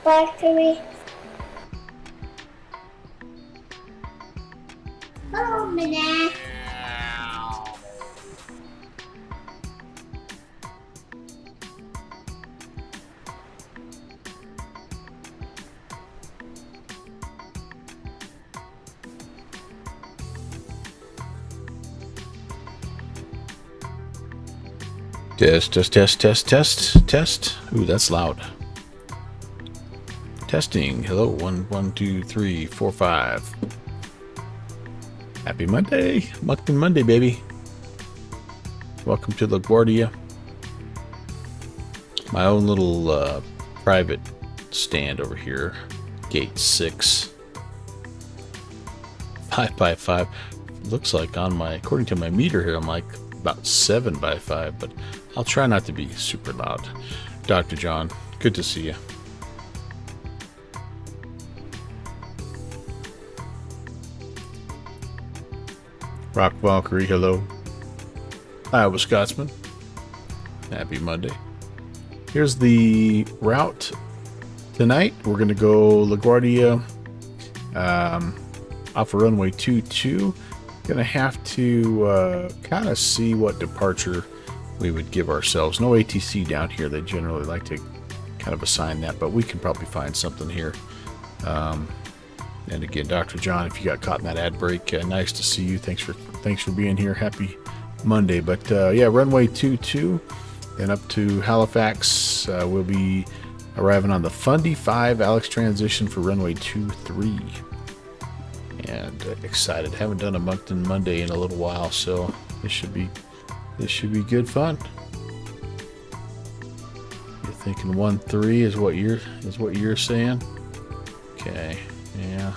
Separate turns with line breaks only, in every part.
factory. Oh, Minna.
Test, test, test, test, test, test. Ooh, that's loud. Testing. Hello. 1, 1, 2, 3, 4, 5. Happy Monday. Muckton Monday, baby. Welcome to LaGuardia. My own little private stand over here. Gate 6. 5 by 5. Looks like on my, according to my meter here, I'm like about 7 by 5, but I'll try not to be super loud. Dr. John, good to see you. Rock Valkyrie, hello. Iowa Scotsman. Happy Monday. Here's the route tonight. We're going to go LaGuardia off of runway 22. Going to have to kind of see what departure we would give ourselves. No ATC down here. They generally like to kind of assign that, but we can probably find something here. And again, Dr. John, if you got caught in that ad break, nice to see you. Thanks for being here. Happy Monday. But yeah, runway 22 and up to Halifax. We'll be arriving on the Fundy 5 Alex transition for runway 23. And excited. Haven't done a Moncton Monday in a little while, so this should be good fun. You're thinking 1-3 is what you're saying? Okay. Yeah.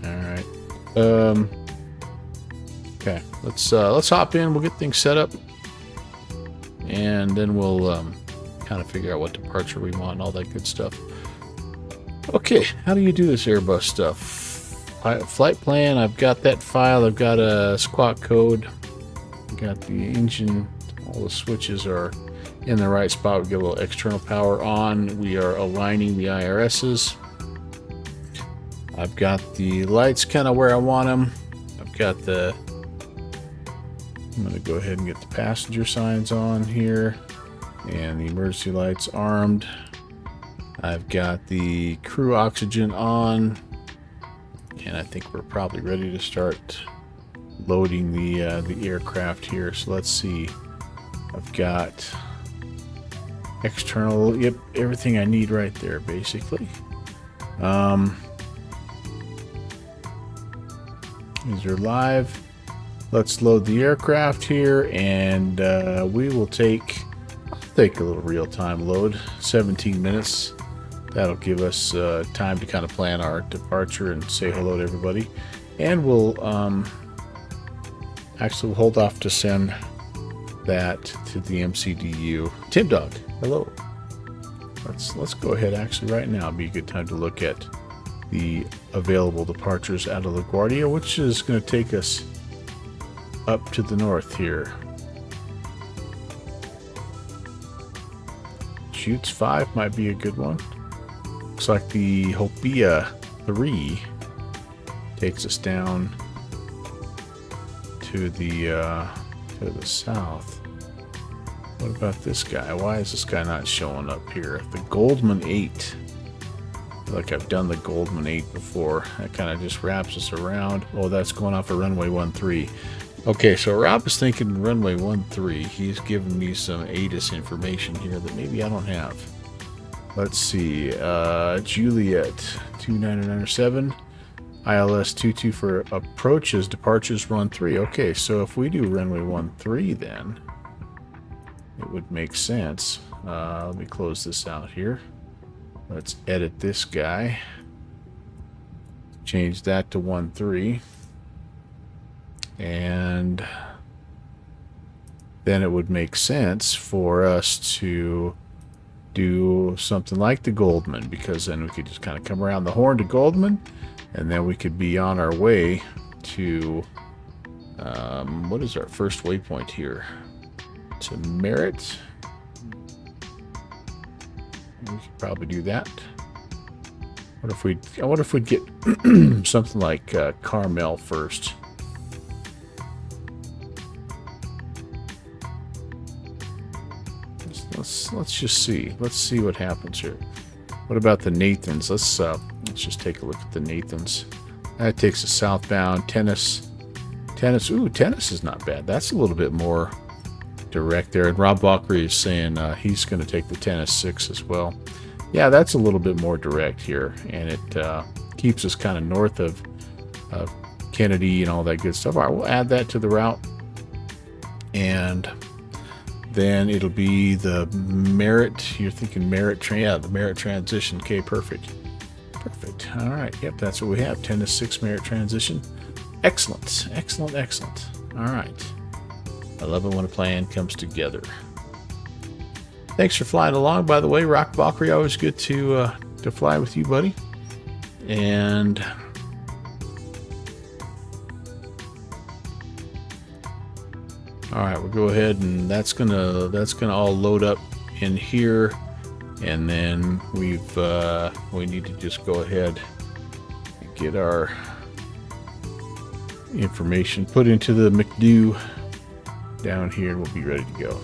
All right. Okay. Let's hop in. We'll get things set up, and then we'll kind of figure out what departure we want and all that good stuff. Okay. How do you do this Airbus stuff? Flight plan. I've got that file. I've got a squawk code. Got the engine. All the switches are in the right spot. We get a little external power on. We are aligning the IRSs. I've got the lights kind of where I want them. I'm going to go ahead and get the passenger signs on here and the emergency lights armed. I've got the crew oxygen on, and I think we're probably ready to start loading the aircraft here. So let's see. I've got external, yep, everything I need right there, basically. These are live. Let's load the aircraft here, and we will take a little real-time load, 17 minutes. That'll give us time to kind of plan our departure and say hello to everybody. And we'll actually hold off to send that to the MCDU. Tim Dog, hello. Let's go ahead. Actually, right now would be a good time to look at the available departures out of LaGuardia, which is going to take us up to the north here. Shoots 5 might be a good one. Looks like the Hopia 3 takes us down to the south. What about this guy? Why is this guy not showing up here? The Goldman 8. I feel like I've done the Goldman 8 before. That kind of just wraps us around. Oh, that's going off of runway 13. Okay, so Rob is thinking runway 13. He's giving me some ATIS information here that maybe I don't have. Let's see. Juliet 2997. ILS 22 for approaches, departures 13. Okay, so if we do runway 13, then it would make sense. Let me close this out here. Let's edit this guy. Change that to 13. And then it would make sense for us to do something like the Goldman, because then we could just kind of come around the horn to Goldman, and then we could be on our way to What is our first waypoint here? To Merritt. We could probably do that. I wonder if we'd get something like Carmel first. Let's just see. Let's see what happens here. What about the Nathans? Let's just take a look at the Nathans. That takes us southbound. Tennis. Ooh, Tennis is not bad. That's a little bit more direct there. And Rob Valkyrie is saying he's going to take the Tennis 6 as well. Yeah, that's a little bit more direct here, and it keeps us kind of north of Kennedy and all that good stuff. All right, we'll add that to the route, and then it'll be the Merritt. You're thinking Merritt, yeah, the Merritt transition. Okay, perfect. Perfect. All right, yep, that's what we have. 10 to 6 Merritt transition. Excellent, excellent, excellent. All right. I love it when a plan comes together. Thanks for flying along, by the way. Rock Valkyrie, always good to fly with you, buddy. And all right, we'll go ahead and that's gonna all load up in here, and then we need to just go ahead and get our information put into the McDo down here, and we'll be ready to go.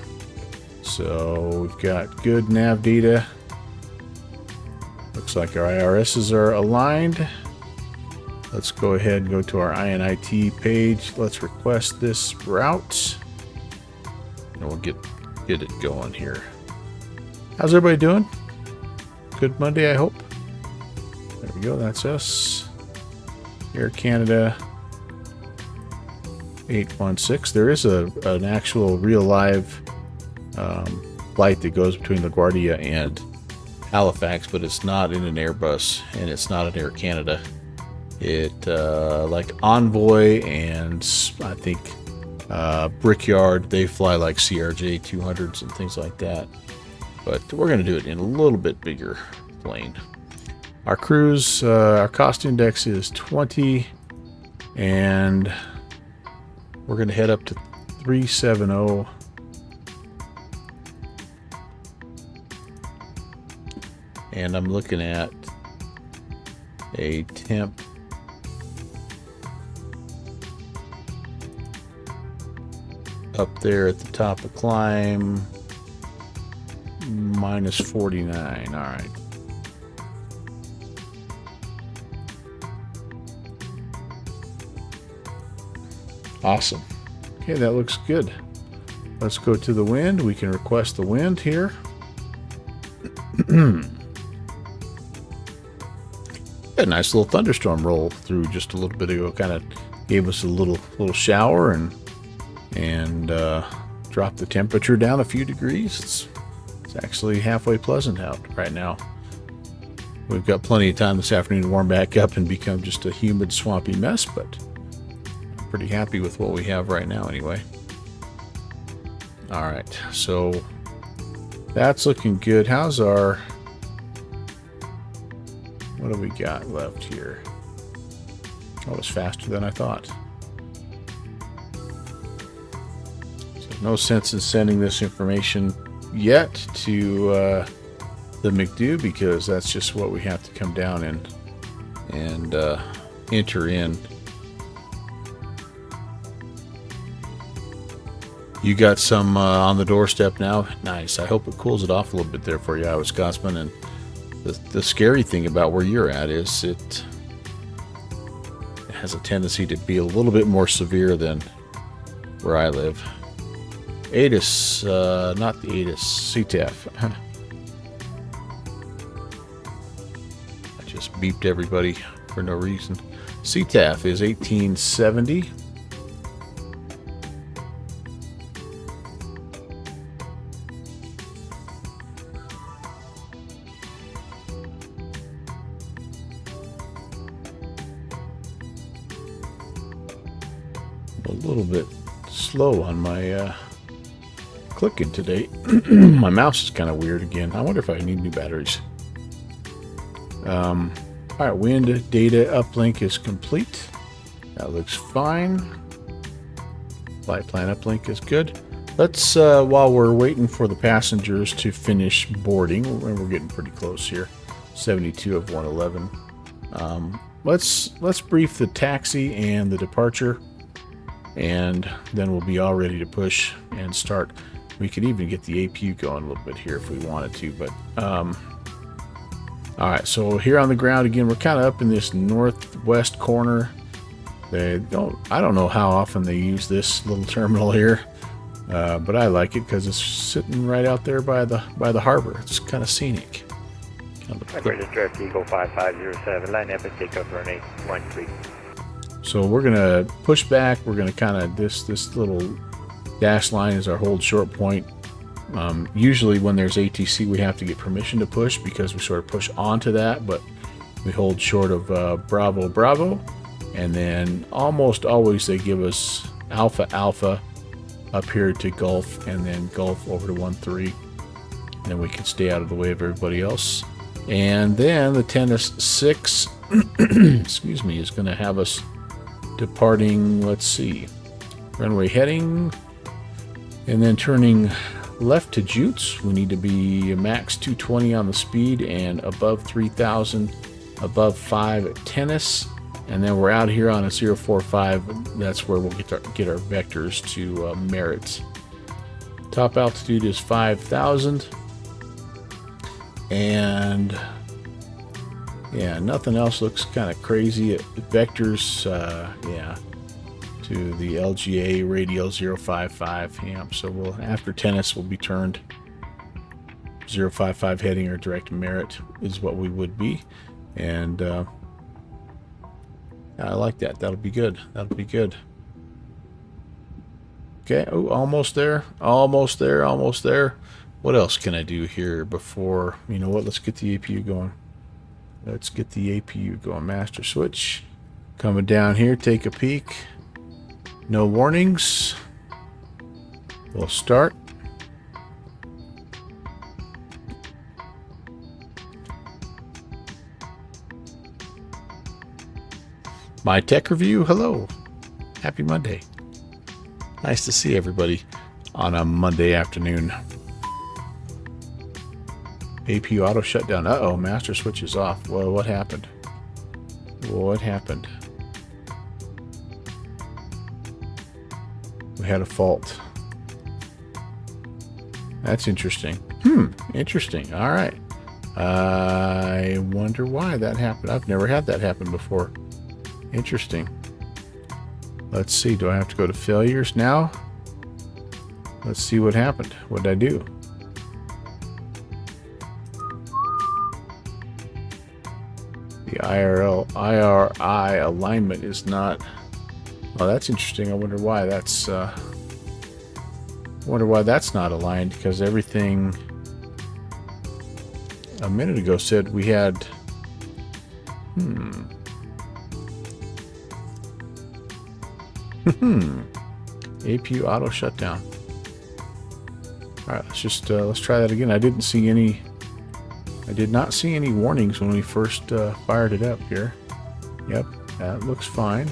So we've got good nav data. Looks like our IRSs are aligned. Let's go ahead and go to our INIT page. Let's request this route, and we'll get it going here. How's everybody doing? Good Monday, I hope. There we go. That's us. Air Canada 816. There is an actual real live flight that goes between LaGuardia and Halifax, but it's not in an Airbus and it's not an Air Canada. It like Envoy and I think Brickyard, they fly like CRJ 200s and things like that, but we're going to do it in a little bit bigger plane. Our cruise, our cost index is 20, and we're going to head up to 370. And I'm looking at a temp up there at the top of climb, minus 49. All right. Awesome. Okay, that looks good. Let's go to the wind. We can request the wind here. A nice little thunderstorm roll through just a little bit ago. Kind of gave us a little shower and dropped the temperature down a few degrees. It's actually halfway pleasant out right now. We've got plenty of time this afternoon to warm back up and become just a humid, swampy mess, but I'm pretty happy with what we have right now anyway. All right, so that's looking good. How's our... What do we got left here? Oh, it's faster than I thought. So no sense in sending this information yet to the McDo, because that's just what we have to come down and enter in. You got some on the doorstep now. Nice. I hope it cools it off a little bit there for you, Iowa Scotsman. And the scary thing about where you're at is it has a tendency to be a little bit more severe than where I live. ATIS, not the ATIS, CTAF. I just beeped everybody for no reason. CTAF is 1870. A little bit slow on my clicking today. My mouse is kind of weird again. I wonder if I need new batteries. All right, wind data uplink is complete. That looks fine. Flight plan uplink is good. Let's, while we're waiting for the passengers to finish boarding, and we're getting pretty close here, 72 of 111. Let's brief the taxi and the departure, and then we'll be all ready to push and start. We could even get the APU going a little bit here if we wanted to, but all right. So here on the ground again, we're kind of up in this northwest corner. I don't know how often they use this little terminal here, but I like it because it's sitting right out there by the harbor. It's kind of scenic.
LaGuardia Direct Eagle 5507, line up and takeoff runway 13.
So we're gonna push back. We're gonna kind of this little dash line is our hold short point. Usually when there's ATC, we have to get permission to push because we sort of push onto that, but we hold short of Bravo Bravo, and then almost always they give us Alpha Alpha up here to Gulf, and then Gulf over to 13. And then we can stay out of the way of everybody else. And then the Tennis 6 excuse me, is going to have us departing, let's see, runway heading, and then turning left to Jutes. We need to be max 220 on the speed and above 3,000, above 5 at Tennis. And then we're out here on a 045. That's where we'll get our vectors to Merritt. Top altitude is 5,000. And yeah, nothing else looks kind of crazy. Vectors, yeah, to the LGA radial 055. Yeah, so we'll, after Tennis, we'll be turned 055 heading or direct Merritt is what we would be. And I like that. That'll be good. That'll be good. Okay. Oh, almost there. Almost there. Almost there. What else can I do here before, you know what, let's get the APU going. Let's get the APU going. Master switch. Coming down here, take a peek. No warnings. We'll start. My tech review, hello. Happy Monday. Nice to see everybody on a Monday afternoon. APU auto shutdown. Uh-oh, master switch is off. Well, what happened? What happened? We had a fault. That's interesting. Interesting. All right. I wonder why that happened. I've never had that happen before. Interesting. Let's see. Do I have to go to failures now? Let's see what happened. What did I do? The IRI alignment is not. Oh, that's interesting. I wonder why that's. I wonder why that's not aligned, because everything a minute ago said we had. APU auto shutdown. All right, let's try that again. I did not see any warnings when we first fired it up here. Yep, that looks fine.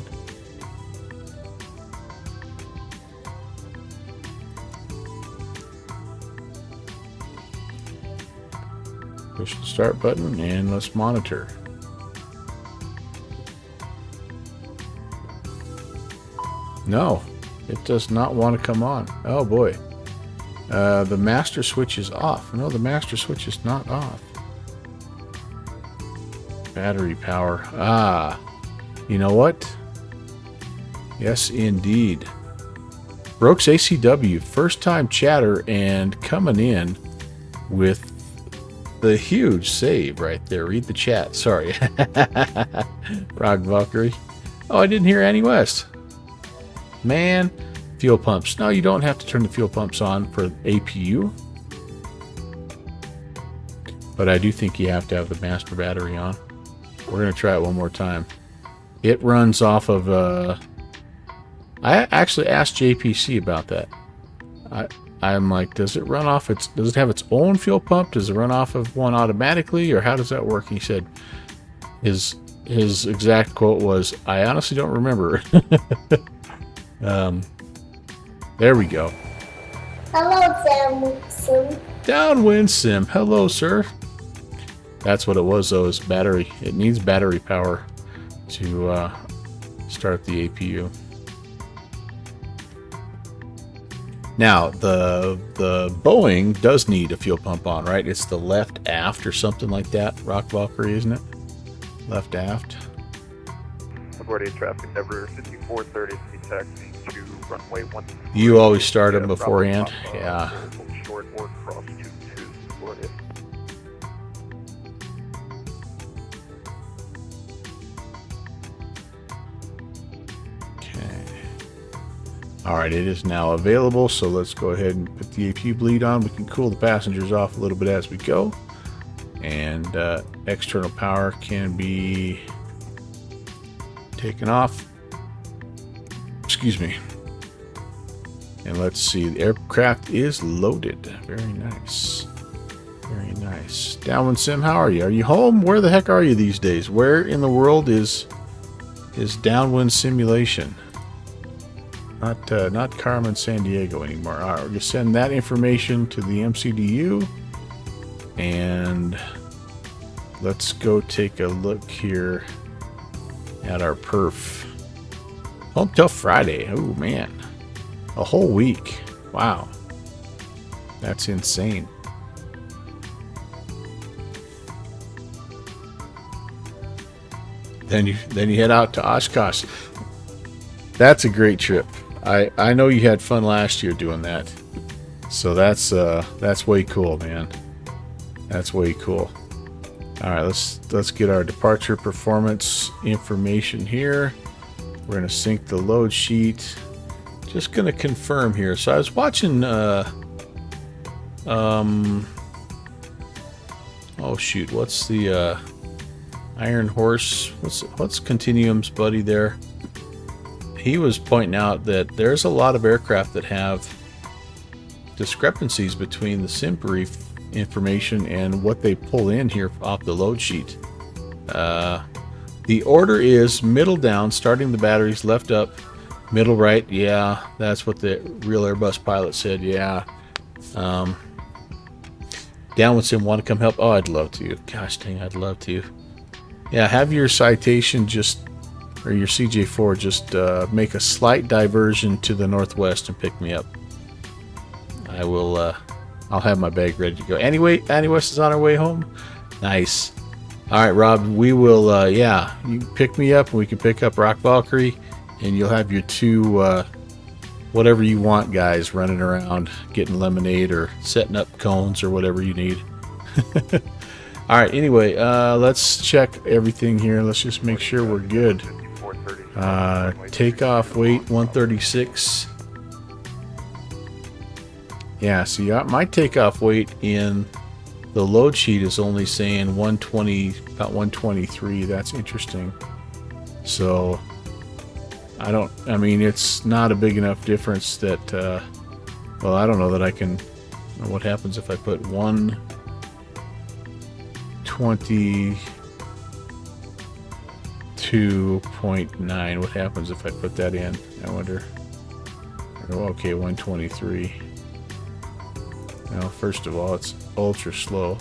Push the start button and let's monitor. No, it does not want to come on. Oh boy. The master switch is off. No, the master switch is not off. Battery power. Ah, you know what? Yes, indeed. Brooks ACW, first time chatter, and coming in with the huge save right there. Read the chat. Sorry. Rock Valkyrie. Oh, I didn't hear Annie West. Man, fuel pumps. No, you don't have to turn the fuel pumps on for APU. But I do think you have to have the master battery on. We're going to try it one more time. It runs off of... I actually asked JPC about that. I'm like, does it run off does it have its own fuel pump? Does it run off of one automatically? Or how does that work? He said his exact quote was, I honestly don't remember. There we go.
Hello, Sam.
Downwind sim. Hello, sir. That's what it was, though, is battery. It needs battery power to start the APU. Now, the Boeing does need a fuel pump on, right? It's the left aft or something like that, Rock Valkyrie, isn't it? Left aft.
LaGuardia traffic number 5430, taxiing to runway 1.
You always start them beforehand? Yeah.
Short or cross 22, LaGuardia.
Alright, it is now available, so let's go ahead and put the APU bleed on. We can cool the passengers off a little bit as we go. And external power can be taken off. Excuse me. And let's see, the aircraft is loaded. Very nice. Very nice. Downwind Sim, how are you? Are you home? Where the heck are you these days? Where in the world is Downwind Simulation? Not Carmen San Diego anymore. All right, we're gonna send that information to the MCDU, and let's go take a look here at our perf. Home till Friday. Oh man, a whole week. Wow, that's insane. Then you head out to Oshkosh. That's a great trip. I know you had fun last year doing that, so that's way cool, man. That's way cool. All right, let's get our departure performance information here. We're gonna sync the load sheet. Just gonna confirm here. So I was watching. Oh shoot, what's the Iron Horse? What's Continuum's buddy there? He was pointing out that there's a lot of aircraft that have discrepancies between the sim brief information and what they pull in here off the load sheet. The order is middle down, starting the batteries, left up, middle right. Yeah, that's what the real Airbus pilot said. Yeah. Downwind Sim, want to come help? Oh, I'd love to. Gosh dang, I'd love to. Yeah, have your citation just, or your CJ4 just make a slight diversion to the northwest and pick me up. I will, I'll have my bag ready to go. Anyway, Annie West is on her way home. Nice. All right, Rob, we will, yeah, you pick me up and we can pick up Rock Valkyrie, and you'll have your two, whatever you want guys running around getting lemonade or setting up cones or whatever you need. All right, anyway, let's check everything here. Let's just make sure we're good. Takeoff weight 136. Yeah, see, my takeoff weight in the load sheet is only saying 120, about 123. That's interesting. So I mean, it's not a big enough difference that, well, I don't know that I can, what happens if I put 122.9? What happens if I put that in? I wonder. Oh, okay, 123. Well, first of all, it's ultra slow.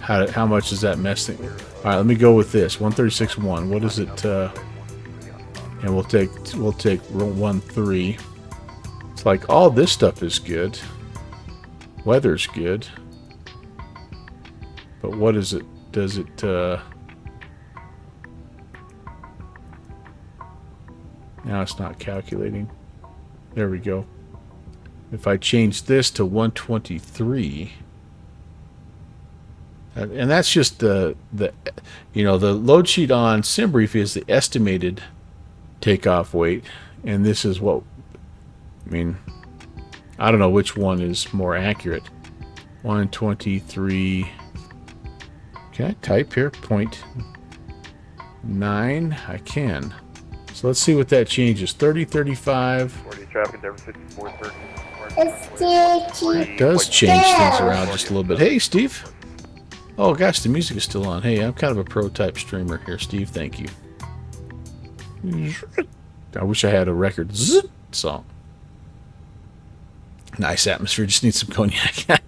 How much is that messing? All right, let me go with this 136.1. What is it? And we'll take 1.3. It's like all this stuff is good. Weather's good. But what is it? Does it now it's not calculating. There we go. If I change this to 123, and that's just the you know, the load sheet on SimBrief is the estimated takeoff weight, and this is what, I mean, I don't know which one is more accurate. 123. Can I type here? 0.9. I can. So let's see what that changes. 30, 35. It does change things around just a little bit. Hey, Steve. Oh, gosh, the music is still on. Hey, I'm kind of a pro-type streamer here, Steve. Thank you. I wish I had a record song. Nice atmosphere. Just need some cognac.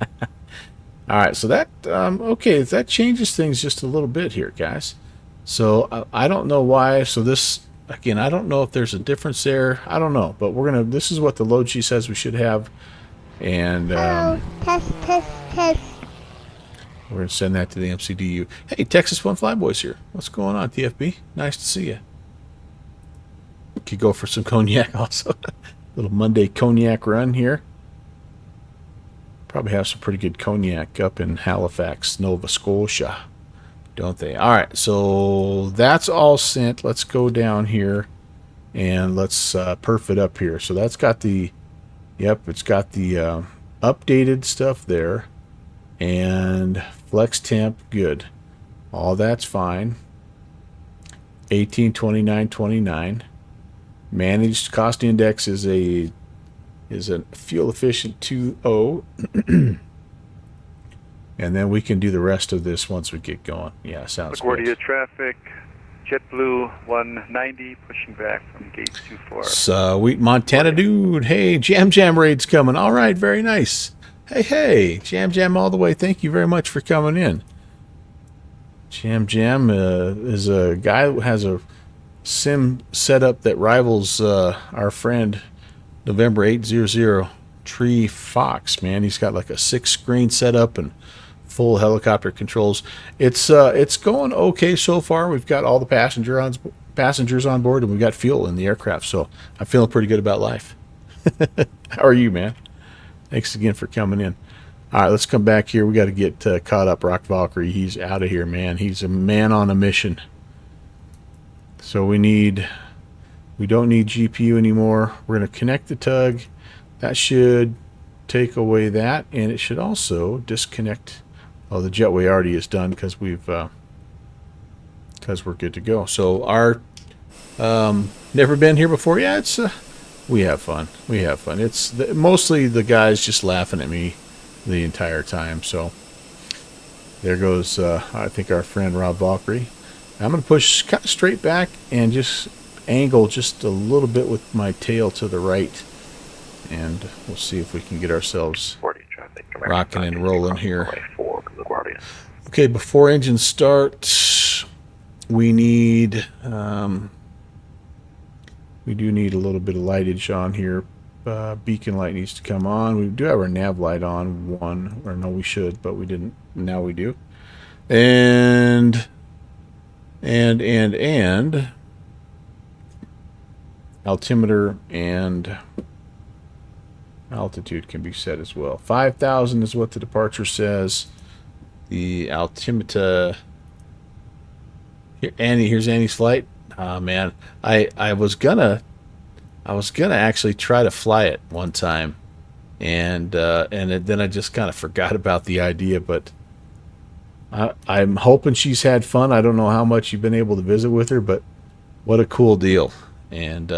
All right, so that okay, that changes things just a little bit here, guys. So I don't know why. So this again, I don't know if there's a difference there. I don't know, but we're gonna. This is what the load sheet says we should have, and
Hello. Test.
we're gonna send that to the MCDU. Hey, Texas Fun Flyboys here. What's going on, TFB? Nice to see you. Could go for some cognac also. Little Monday cognac run here. Probably have some pretty good cognac up in Halifax, Nova Scotia, don't they? All right, so that's all sent. Let's go down here and let's perf it up here. So that's got the, yep, it's got the updated stuff there, and flex temp, good. All that's fine. 1829.29. Managed cost index is a fuel efficient 2.0. And then we can do the rest of this once we get going. Yeah, sounds
LaGuardia
good.
traffic, JetBlue 190 pushing back from gate 24.
Sweet Montana dude. Hey, Jam raid's coming. All right, very nice. Hey, Jam all the way. Thank you very much for coming in. Jam is a guy who has a sim setup that rivals our friend November 800 Tree Fox. Man, he's got like a 6-screen setup and full helicopter controls. It's going okay so far. We've got all the passengers on board, and we've got fuel in the aircraft, so I'm feeling pretty good about life. How are you, man? Thanks again for coming in. All right, let's come back here. We got to get caught up. Rock Valkyrie, he's out of here, man. He's a man on a mission. So we don't need GPU anymore. We're going to connect the tug. That should take away that, and it should also disconnect. Oh, the jetway already is done because we're good to go. So our never been here before. Yeah, it's we have fun. It's mostly the guys just laughing at me the entire time. So there goes I think our friend Rob Valkyrie. I'm going to push kind of straight back and just angle just a little bit with my tail to the right, and we'll see if we can get ourselves rocking and rolling here. Okay, before engines start, we need we do need a little bit of lightage on here. Beacon light needs to come on. We do have our nav light on, or no, we should, but we didn't. Now we do. And altimeter and altitude can be set as well. 5,000 is what the departure says. The altimeter here, here's Annie's flight. Oh man, I was gonna actually try to fly it one time, and then I just kind of forgot about the idea, but I'm hoping she's had fun. I don't know how much you've been able to visit with her, but what a cool deal. And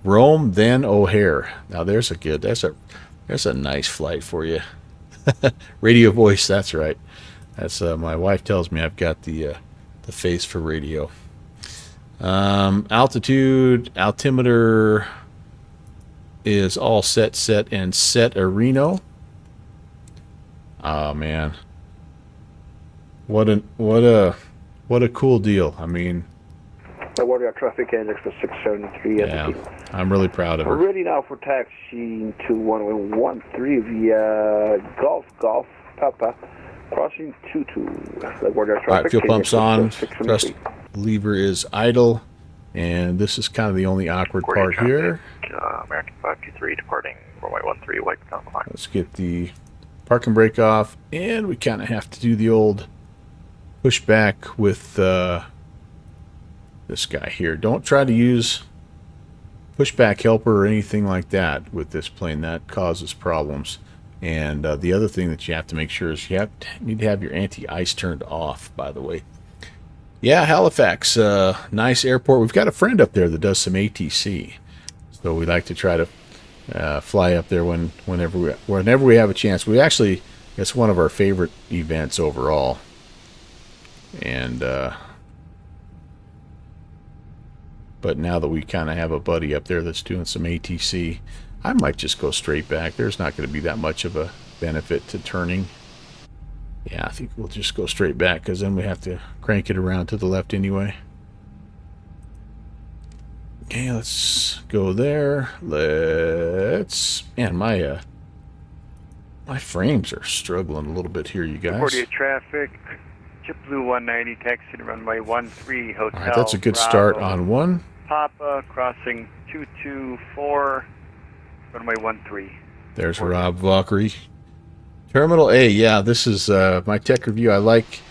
Rome, then O'Hare. Now there's a nice flight for you. Radio voice, that's right. That's my wife tells me I've got the face for radio. Altitude, altimeter is all set a Reno. Oh man. What a cool deal. I mean,
LaGuardia traffic index for 673.
Yeah, I'm really proud of her.
We're ready now for taxi to 1113 via Golf Papa, crossing 22. LaGuardia traffic.
All right, fuel pump's on.
673.
Thrust lever is idle, and this is kind of the only awkward part here.
American 523 departing runway 13, white down the line.
Let's get the park and brake off, and we kind of have to do the old push back with this guy here. Don't try to use pushback helper or anything like that with this plane. That causes problems. And the other thing that you have to make sure is you need to have your anti-ice turned off, by the way. Yeah, Halifax, nice airport. We've got a friend up there that does some ATC, so we like to try to fly up there whenever we have a chance. It's one of our favorite events overall. And but now that we kind of have a buddy up there that's doing some ATC, I might just go straight back. There's not going to be that much of a benefit to turning. Yeah, I think we'll just go straight back because then we have to crank it around to the left anyway. Okay, let's go there. Man, my frames are struggling a little bit here, you guys.
LaGuardia traffic, JetBlue 190, taxi to runway 13, hotel.
All right, that's a good start on 1.
Papa, crossing 224, runway 13.
There's Rob Valkyrie. Terminal A, yeah, this is my tech review. I like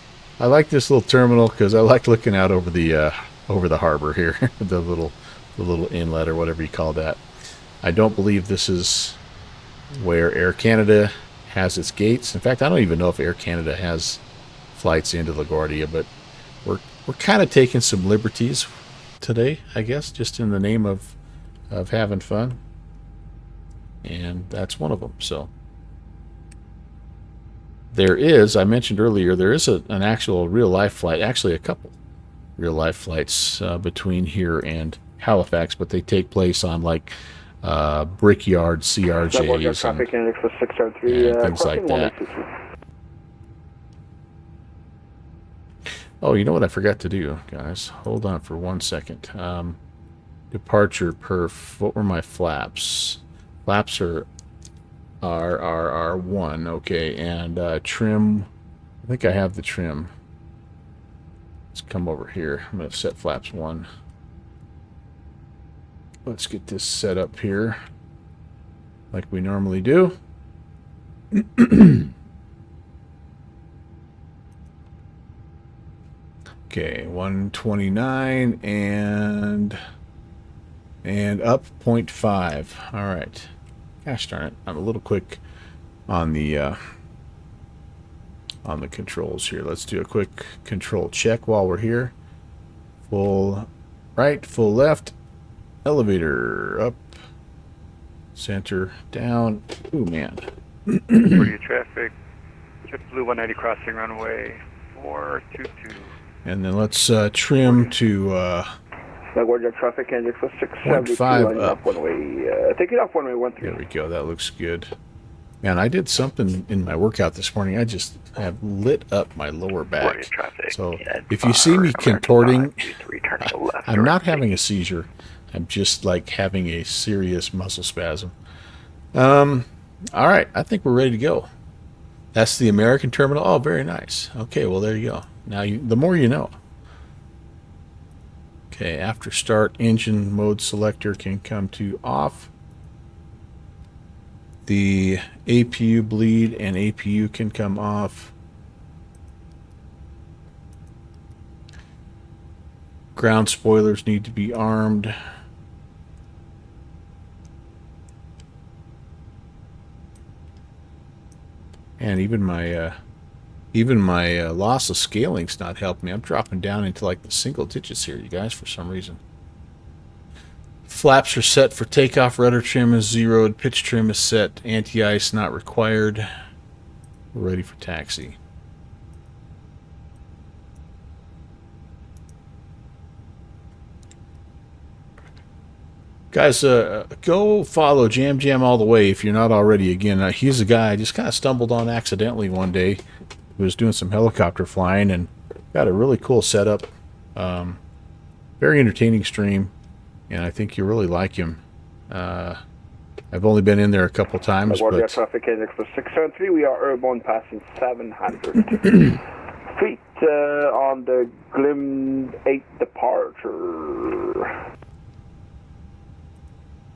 this little terminal because I like looking out over the harbor here, the little inlet or whatever you call that. I don't believe this is where Air Canada has its gates. In fact, I don't even know if Air Canada has flights into LaGuardia, but we're kind of taking some liberties today, I guess, just in the name of having fun, and that's one of them. So there is, I mentioned earlier, there is an actual real-life flight, actually a couple real-life flights between here and Halifax, but they take place on like Brickyard CRJs and things like that. Oh, you know what I forgot to do, guys? Hold on for 1 second. Departure perf. What were my flaps? Flaps are 1, okay, and trim. I think I have the trim. Let's come over here. I'm going to set flaps 1. Let's get this set up here like we normally do. Okay, 129 and up 0.5. All right. Gosh darn it, I'm a little quick on the controls here. Let's do a quick control check while we're here. Full right, full left. Elevator up, center down. Ooh, man.
LaGuardia traffic, JetBlue 190 crossing runway 422.
And then let's trim to
LaGuardia traffic engine for 672
0.5 up.
One way. Take it off runway 13.
There we go. That looks good. Man, I did something in my workout this morning. I just have lit up my lower back. So if you see me contorting, I'm not having a seizure. I'm just like having a serious muscle spasm. All right, I think we're ready to go. That's the American terminal. Oh, very nice. Okay, well, there you go. Now, the more you know. Okay, after start, engine mode selector can come to off. The APU bleed and APU can come off. Ground spoilers need to be armed. And even my loss of scaling's not helping me. I'm dropping down into like the single digits here, you guys, for some reason. Flaps are set for takeoff. Rudder trim is zeroed. Pitch trim is set. Anti-ice not required. We're ready for taxi. Guys, go follow Jam Jam all the way if you're not already. Again, he's a guy I just kind of stumbled on accidentally one day. He was doing some helicopter flying and got a really cool setup. Very entertaining stream, and I think you really like him. I've only been in there a couple times.
LaGuardia traffic index for 673. We are airborne passing 700 feet on the Glim 8 departure.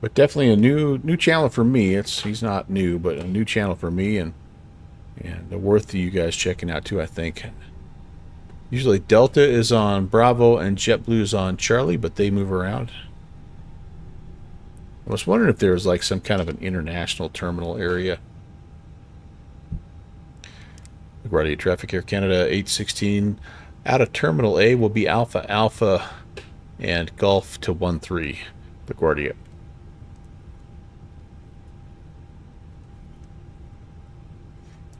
But definitely a new channel for me. He's not new, but a new channel for me, and worth you guys checking out too, I think. Usually Delta is on Bravo and JetBlue is on Charlie, but they move around. I was wondering if there was like some kind of an international terminal area. LaGuardia traffic, Air Canada 816. Out of Terminal A will be Alpha Alpha and Golf to 13. LaGuardia.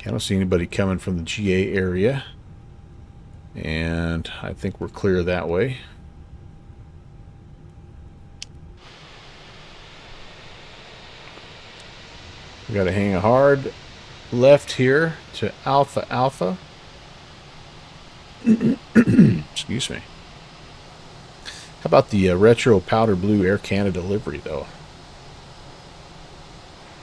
I don't see anybody coming from the GA area, and I think we're clear that way. We got to hang a hard left here to Alpha Alpha. Excuse me. How about the retro powder blue Air Canada livery, though?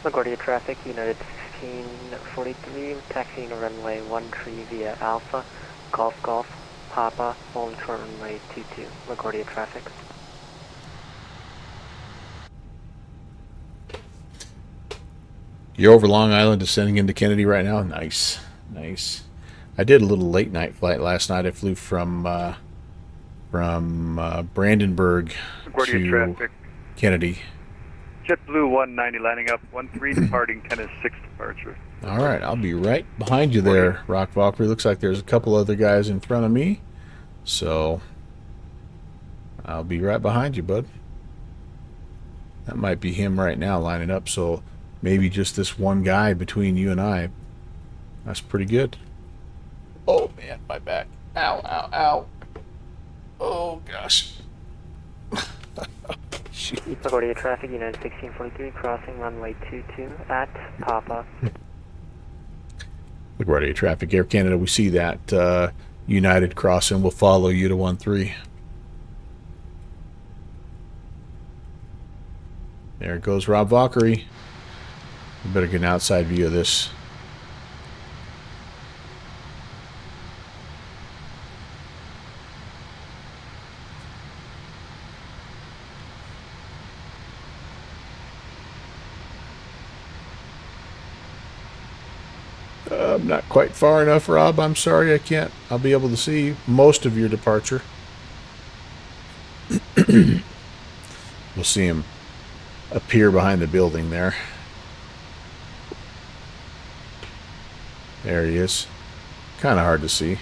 LaGuardia traffic, United 1643, taxiing to runway 13 via Alpha, Golf Golf, Papa, holding short runway 22, LaGuardia traffic.
You're over Long Island descending into Kennedy right now? Nice. Nice. I did a little late night flight last night. I flew from Brandenburg
LaGuardia
to
traffic.
Kennedy.
JetBlue 190 landing up, 13 departing, 10-6 departure.
All right, I'll be right behind you there, Rock Valkyrie. Looks like there's a couple other guys in front of me, so I'll be right behind you, bud. That might be him right now lining up, so maybe just this one guy between you and I. That's pretty good. Oh, man, my back. Ow, ow, ow. Oh, gosh. Shoot.
LaGuardia traffic, United 1643, crossing runway 22 at Papa.
LaGuardia traffic, Air Canada, we see that United crossing. We'll follow you to 13. There goes Rob Valkyrie. We better get an outside view of this. I'm not quite far enough, Rob. I'm sorry I can't. I'll be able to see most of your departure. We'll see him appear behind the building there. There he is. Kind of hard to see.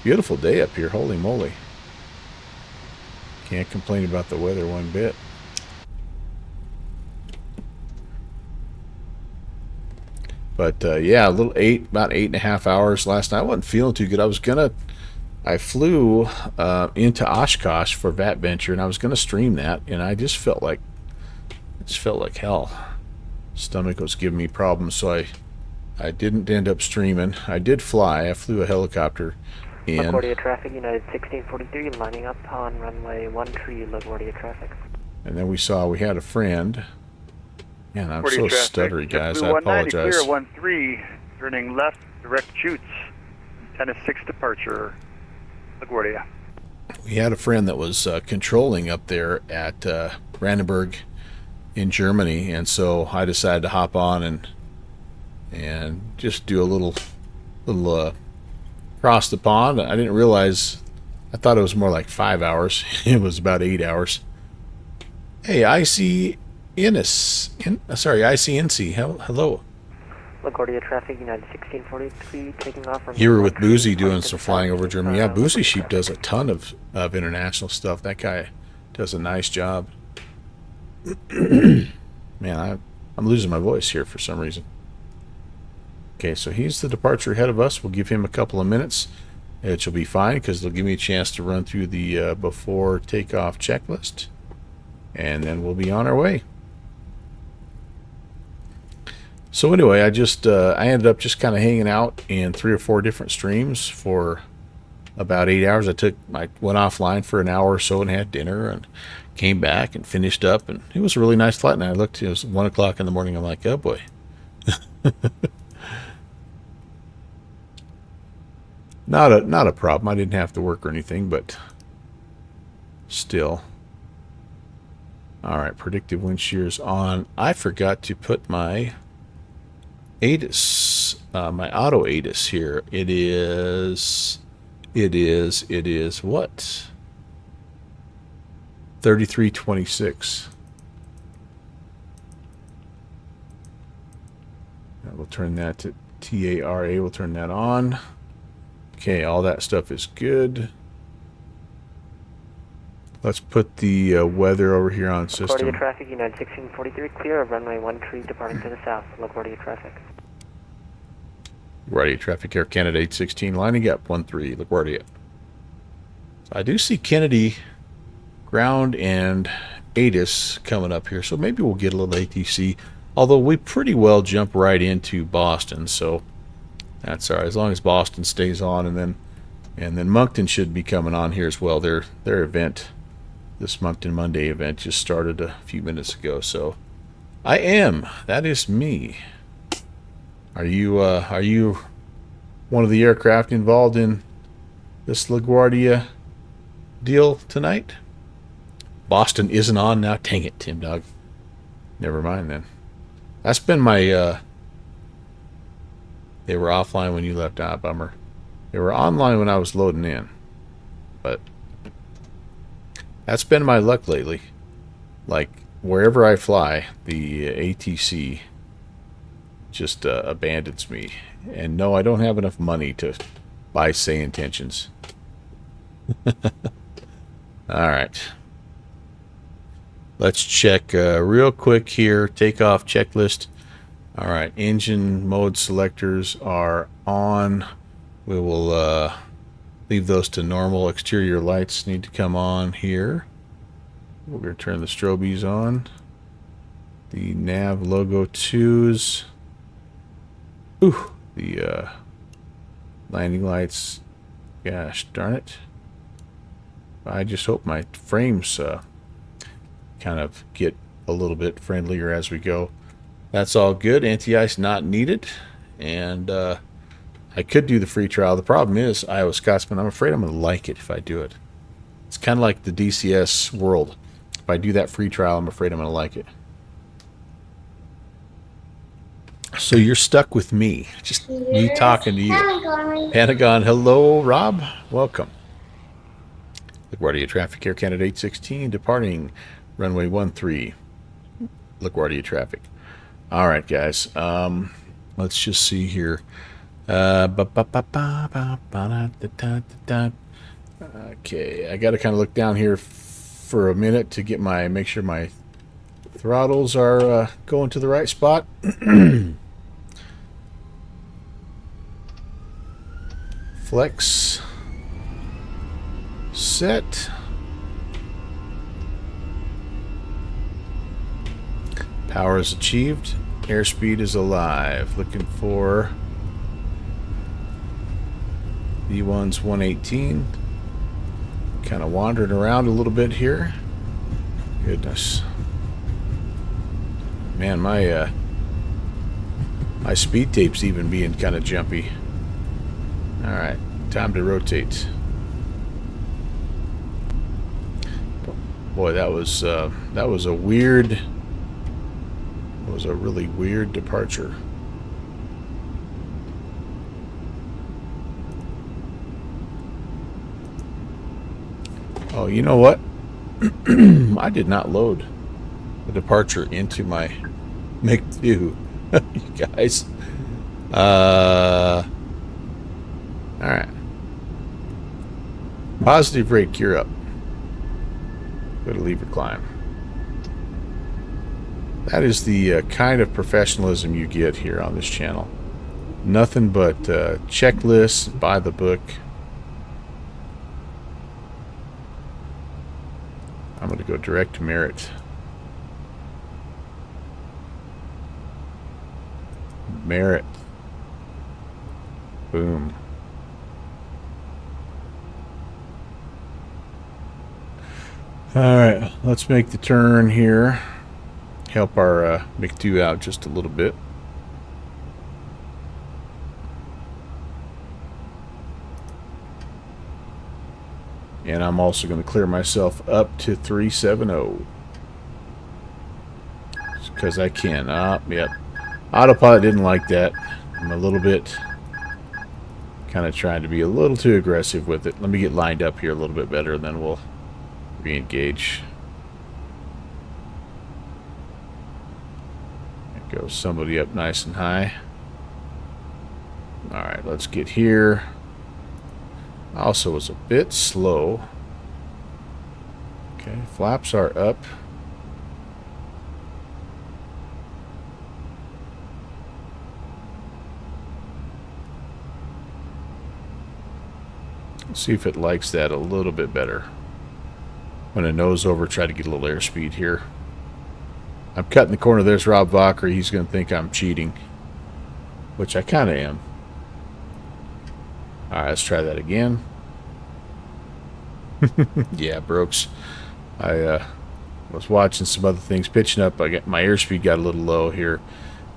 Beautiful day up here. Holy moly. Can't complain about the weather one bit. But yeah, about 8.5 hours last night. I wasn't feeling too good. I flew into Oshkosh for VAT Venture, and I was gonna stream that, and I just felt like hell. Stomach was giving me problems, so I didn't end up streaming. I did fly. I flew a helicopter in.
LaGuardia traffic, United 1643, lining up on runway 13, LaGuardia traffic.
And then we had a friend. Man, I'm so stuttery, guys. I
190
apologize.
clear 13, turning left, direct chutes, 10-6 departure, LaGuardia.
We had a friend that was controlling up there at Brandenburg in Germany, and so I decided to hop on and just do a little cross the pond. I didn't realize. I thought it was more like 5 hours. It was about 8 hours. Hey, I see ICNC. Hello.
LaGuardia traffic, United 1643, taking off from...
You were with Boozy doing some flying over Germany. Yeah, Boozy Sheep does a ton of international stuff. That guy does a nice job. Man, I'm losing my voice here for some reason. Okay, so he's the departure ahead of us. We'll give him a couple of minutes. It will be fine because they'll give me a chance to run through the before takeoff checklist. And then we'll be on our way. So anyway, I ended up just kind of hanging out in 3 or 4 different streams for about 8 hours. I went offline for an hour or so and had dinner and came back and finished up, and it was a really nice flight. And I looked, it was 1 o'clock in the morning. I'm like, oh boy. Not a problem. I didn't have to work or anything, but still. All right, predictive wind shears on. I forgot to put my ATIS, my auto ATIS here. It is what? 3326. We'll turn that to TARA. We'll turn that on. Okay, all that stuff is good. Let's put the weather over here on system.
LaGuardia traffic, United 1643, clear of runway 13, departing to the south. LaGuardia traffic.
LaGuardia traffic, Air Canada 816, lining up 13, LaGuardia. So I do see Kennedy ground and ATIS coming up here, so maybe we'll get a little ATC. Although we pretty well jump right into Boston, so that's all right. As long as Boston stays on, and then Moncton should be coming on here as well. Their event, this Moncton Monday event, just started a few minutes ago. So I am. That is me. Are you one of the aircraft involved in this LaGuardia deal tonight? Boston isn't on now. Dang it, Tim Dog. Never mind then. That's been my they were offline when you left. Ah, bummer. They were online when I was loading in. But that's been my luck lately. Like wherever I fly, the ATC just abandons me. And no, I don't have enough money to buy say intentions. Alright. Let's check real quick here. Takeoff checklist. Alright, engine mode selectors are on. We will leave those to normal. Exterior lights need to come on here. We're going to turn the strobies on. The nav logo 2s. Ooh, the landing lights. Gosh darn it. I just hope my frames kind of get a little bit friendlier as we go. That's all good. Anti-ice not needed. And I could do the free trial. The problem is, Iowa Scotsman, I'm afraid I'm going to like it if I do it. It's kind of like the DCS world. If I do that free trial, I'm afraid I'm going to like it. So you're stuck with me. Just me talking to you. Pentagon, hello, Rob. Welcome. LaGuardia Traffic, Air Canada 816, departing runway 13. LaGuardia Traffic. All right, guys. Let's just see here. Okay, I got to kind of look down here for a minute to get make sure my throttles are going to the right spot. Flex. Set. Power is achieved. Airspeed is alive. Looking for V1's 118. Kind of wandering around a little bit here. Goodness. Man, my speed tape's even being kind of jumpy. Alright, time to rotate. Boy, that was a weird... It was a really weird departure. Oh, you know what? I did not load the departure into my MiG-2. You guys. Alright. Positive brake, you're up. Go to lever climb. That is the kind of professionalism you get here on this channel. Nothing but checklists, by the book. I'm going to go direct to merit. Merit. Boom. Alright, let's make the turn here. Help our MiG-2 out just a little bit. And I'm also going to clear myself up to 370. Because I can. Yep. Autopilot didn't like that. I'm a little bit kind of trying to be a little too aggressive with it. Let me get lined up here a little bit better, and then we'll re-engage. There goes somebody up nice and high. Alright, let's get here. Also was a bit slow. Okay, flaps are up. Let's see if it likes that a little bit better. I'm going to nose over, try to get a little airspeed here. I'm cutting the corner. There's Rob Valkyrie. He's going to think I'm cheating, which I kind of am. All right, let's try that again. Yeah, Brooks. I was watching some other things, pitching up. My airspeed got a little low here,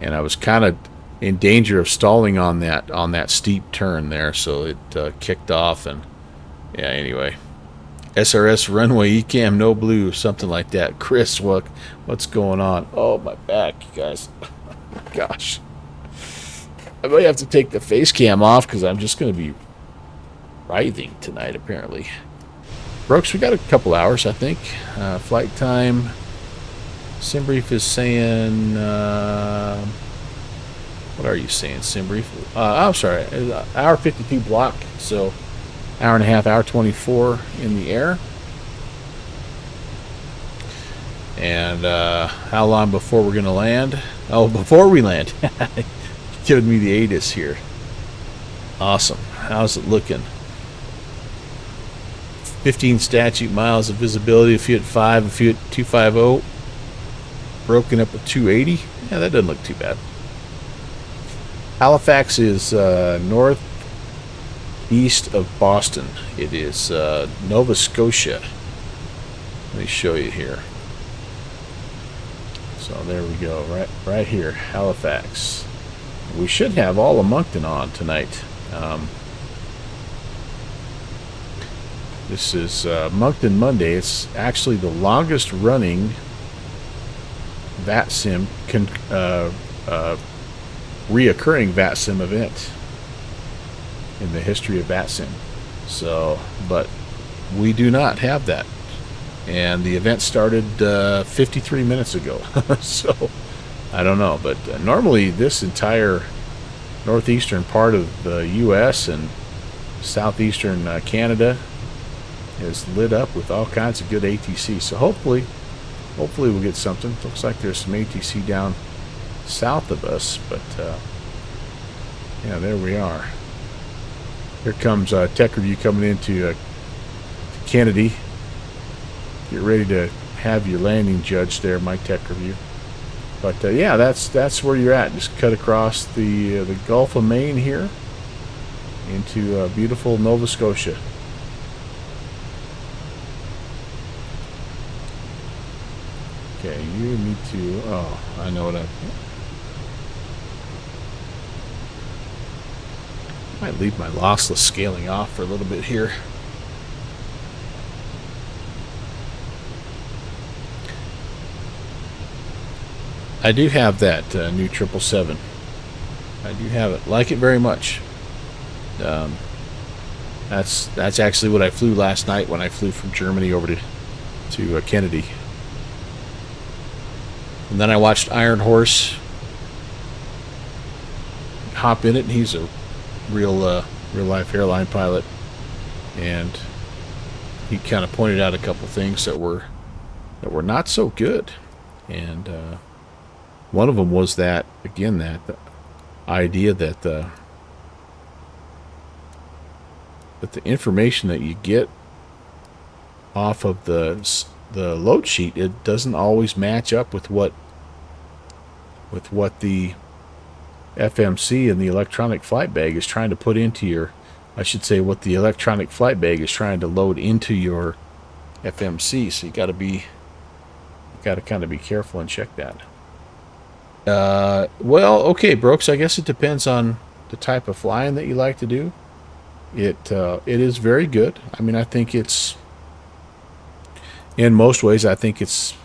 and I was kind of in danger of stalling on that steep turn there, so it kicked off. And yeah, anyway, SRS runway ECAM no blue, something like that. Chris, what's going on? Oh, my back, you guys. Gosh, I might have to take the face cam off because I'm just going to be writhing tonight, apparently. Brooks, we got a couple hours, I think. Flight time. SimBrief is saying... what are you saying, SimBrief? I'm sorry. Hour 52 block. So, hour and a half, hour 24 in the air. And how long before we're going to land? Oh, before we land. Giving me the ATIS here. Awesome. How's it looking? 15 statute miles of visibility, a few at 5, a few at 250. Broken up at 280. Yeah, that doesn't look too bad. Halifax is northeast of Boston. It is Nova Scotia. Let me show you here. So there we go, right here, Halifax. We should have all of Moncton on tonight. This is Moncton Monday. It's actually the longest running VATSIM, reoccurring VATSIM event in the history of VATSIM. So, but we do not have that. And the event started 53 minutes ago. So, I don't know. But normally this entire northeastern part of the U.S. and southeastern Canada is lit up with all kinds of good ATC. So hopefully we'll get something. Looks like there's some ATC down south of us, but yeah, there we are. Here comes Tech Review coming into Kennedy. Get ready to have your landing judged there, my Tech Review. But yeah, that's where you're at. Just cut across the Gulf of Maine here into beautiful Nova Scotia. Okay, you need to... Oh, I know what I might leave my lossless scaling off for a little bit here. I do have that new 777. I do have it. Like it very much. That's actually what I flew last night when I flew from Germany over to Kennedy. And then I watched Iron Horse hop in it, and he's a real life airline pilot, and he kind of pointed out a couple things that were not so good, and one of them was that the idea that the information that you get off of the load sheet, it doesn't always match up with what the FMC and the electronic flight bag is trying to put into your, I should say, what the electronic flight bag is trying to load into your FMC. So you got to kind of be careful and check that. Well, okay, Brooks, I guess it depends on the type of flying that you like to do. It is very good. I mean, I think it's, in most ways, I think it's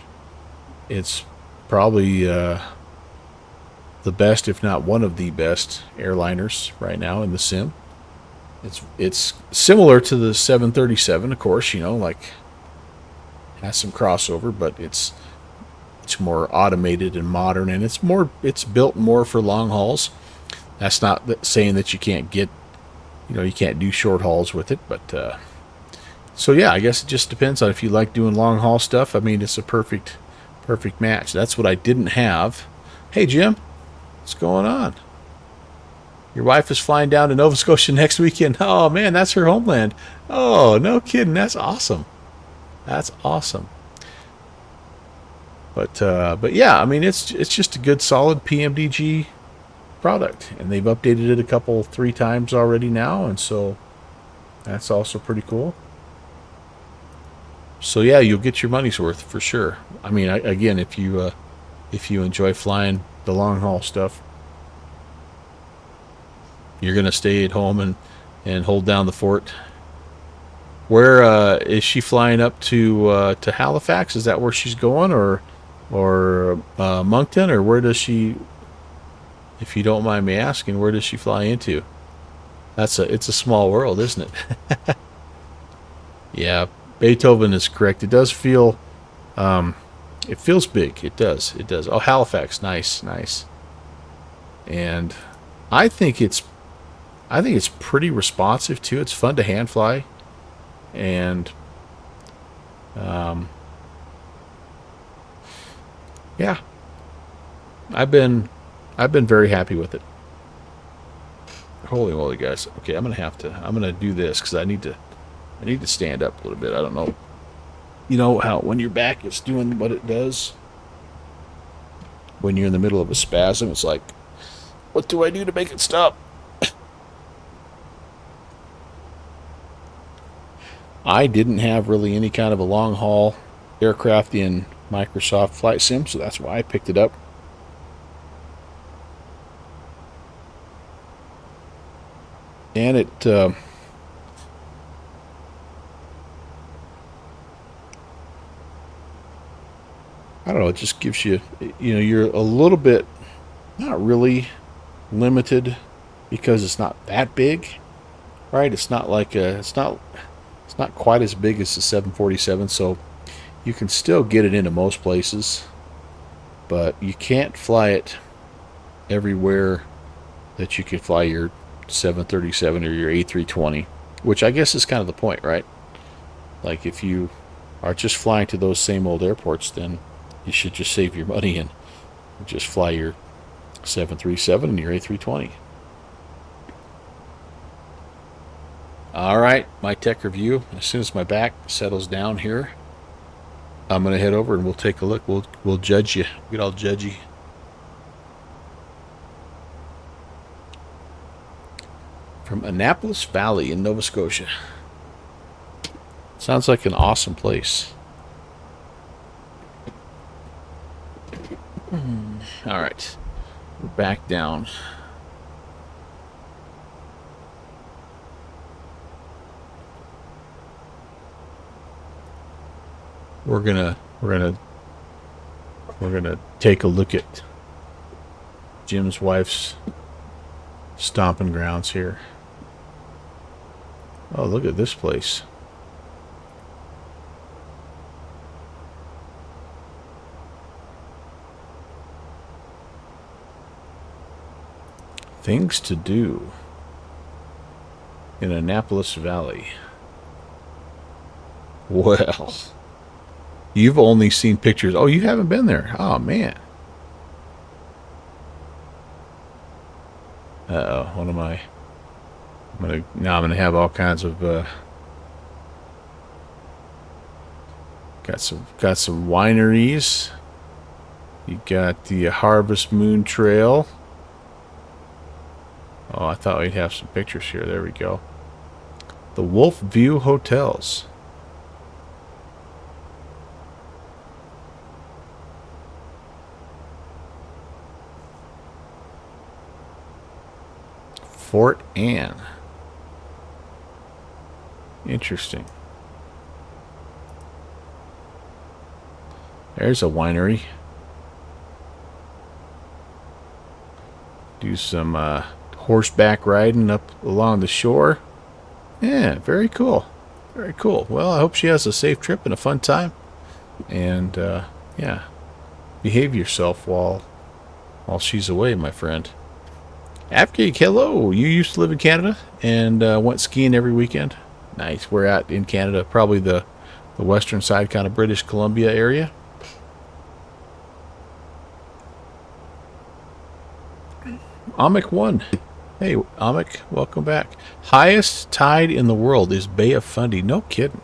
probably the best, if not one of the best airliners right now in the sim. It's similar to the 737, of course, you know, like has some crossover, but it's more automated and modern, and it's built more for long hauls. That's not saying that you can't get, you can't do short hauls with it, but so yeah, I guess it just depends on if you like doing long haul stuff. I mean, it's a perfect match. That's what I didn't have. Hey, Jim, what's going on? Your wife is flying down to Nova Scotia next weekend. Oh man, that's her homeland. Oh, no kidding. That's awesome. That's awesome. But yeah, I mean, it's just a good, solid PMDG product, and they've updated it three times already now, and so that's also pretty cool. So yeah, you'll get your money's worth for sure. I mean, again, if you enjoy flying the long haul stuff, you're gonna stay at home and hold down the fort. Where is she flying up to Halifax? Is that where she's going, or Moncton, or where does she? If you don't mind me asking, where does she fly into? It's a small world, isn't it? Yeah, Beethoven is correct. It does feel, it feels big. It does. It does. Oh, Halifax, nice. And I think it's pretty responsive too. It's fun to hand fly, and yeah, I've been very happy with it. Holy moly, guys! Okay, I'm gonna do this because I need to stand up a little bit. I don't know. You know how when your back is doing what it does when you're in the middle of a spasm, it's like, what do I do to make it stop? I didn't have really any kind of a long haul aircraft in Microsoft Flight Sim, so that's why I picked it up. And it I don't know, it just gives you, you're a little bit, not really limited because it's not that big, right? It's not like it's not quite as big as the 747, so you can still get it into most places, but you can't fly it everywhere that you can fly your 737 or your A320, which I guess is kind of the point, right? Like if you are just flying to those same old airports, then you should just save your money and just fly your 737 and your A320. All right, my tech review. As soon as my back settles down here, I'm going to head over and we'll take a look. We'll judge you. Get all judgy. From Annapolis Valley in Nova Scotia. Sounds like an awesome place. All right, we're back down. We're gonna take a look at Jim's wife's stomping grounds here. Oh, look at this place. Things to do in Annapolis Valley. Well, you've only seen pictures. Oh, you haven't been there. Oh, man. Uh-oh, what am I? I'm gonna have all kinds of got some wineries. You got the Harvest Moon Trail. Oh, I thought we'd have some pictures here. There we go. The Wolf View Hotels. Fort Anne. Interesting. There's a winery. Do some horseback riding up along the shore. Yeah, very cool. Very cool. Well, I hope she has a safe trip and a fun time. And, yeah, behave yourself while she's away, my friend. Afghan, hello. You used to live in Canada and went skiing every weekend? Nice. We're out in Canada, probably the western side, kind of British Columbia area. Amic 1. Hey, Amic, welcome back. Highest tide in the world is Bay of Fundy. No kidding.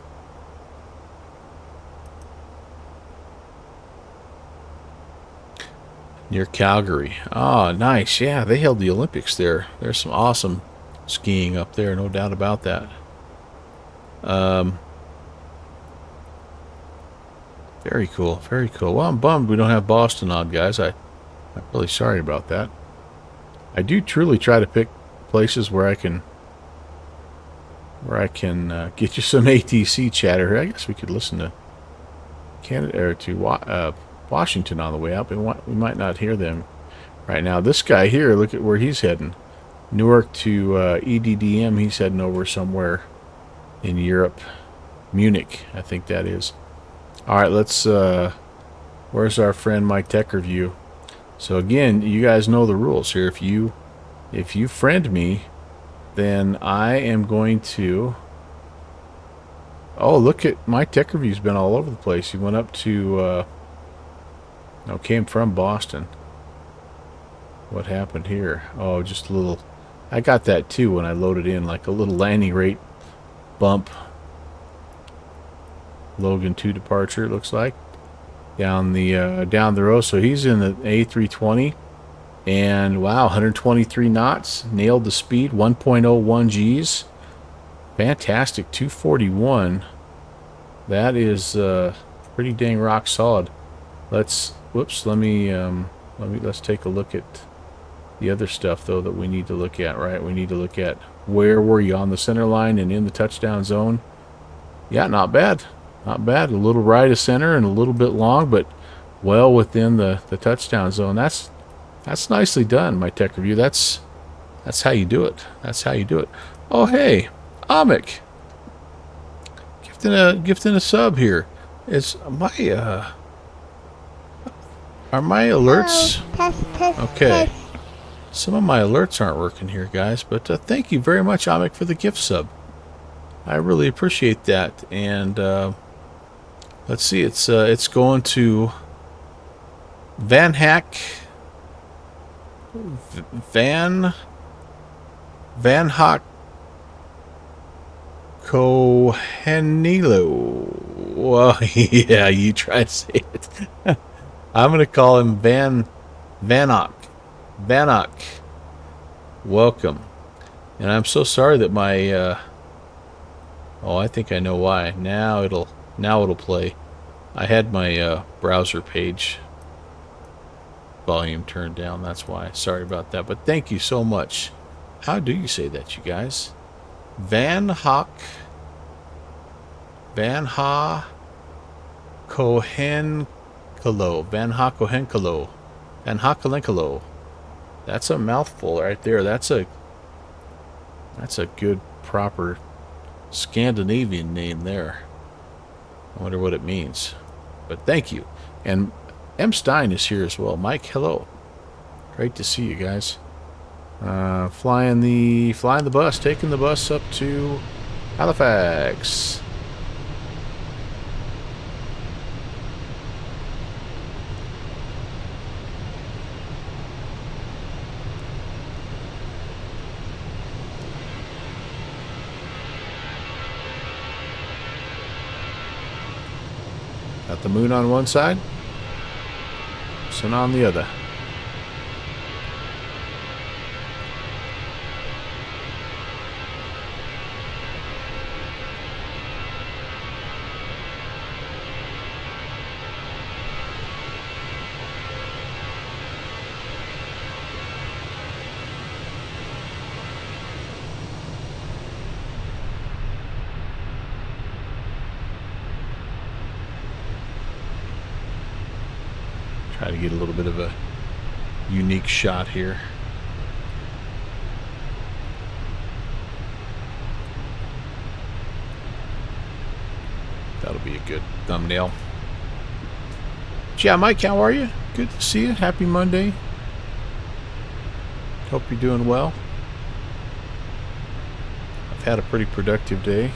Near Calgary. Oh, nice. Yeah, they held the Olympics there. There's some awesome skiing up there, no doubt about that. Very cool, very cool. Well, I'm bummed we don't have Boston on, guys. I'm really sorry about that. I do truly try to pick places where I can get you some ATC chatter. I guess we could listen to Canada or to Washington on the way out, but we might not hear them right now. This guy here, look at where he's heading. Newark to EDDM. He's heading over somewhere in Europe. Munich, I think that is. All right, let's where's our friend Mike Tech Review? So again, you guys know the rules here. If you friend me, then I am going to... Oh, look at Mike Tech Review's been all over the place. He went up to came from Boston. What happened here? Oh, just a little... I got that too when I loaded in, like a little landing rate bump. Logan 2 departure, it looks like, down the road. So he's in the A320, and wow, 123 knots, nailed the speed, 1.01 Gs, fantastic. 241. That is pretty dang rock solid. Let's take a look at the other stuff though that we need to look at. Right, we need to look at where were you on the center line and in the touchdown zone. Yeah, not bad. Not bad. A little right of center and a little bit long, but well within the touchdown zone. That's nicely done, my Tech Review. That's how you do it. That's how you do it. Oh, hey, Amik. Gifting a sub here. Is my are my alerts okay? Some of my alerts aren't working here, guys, but thank you very much, Amik, for the gift sub. I really appreciate that. And let's see, it's going to Van Hock Cohenilo. Well, yeah, you try to say it. I'm gonna call him Vanock. Welcome. And I'm so sorry that my oh, I think I know why. Now it'll play. I had my browser page volume turned down. That's why. Sorry about that. But thank you so much. How do you say that, you guys? Van Ha Cohenkalo. Van Ha Cohenkalo. That's a mouthful right there. That's a good proper Scandinavian name there. I wonder what it means. But thank you. And M. Stein is here as well. Mike, hello. Great to see you guys. Flying the bus, taking the bus up to Halifax. Got the moon on one side, sun on the other. Try to get a little bit of a unique shot here. That'll be a good thumbnail. Yeah, Mike, how are you? Good to see you. Happy Monday. Hope you're doing well. I've had a pretty productive day.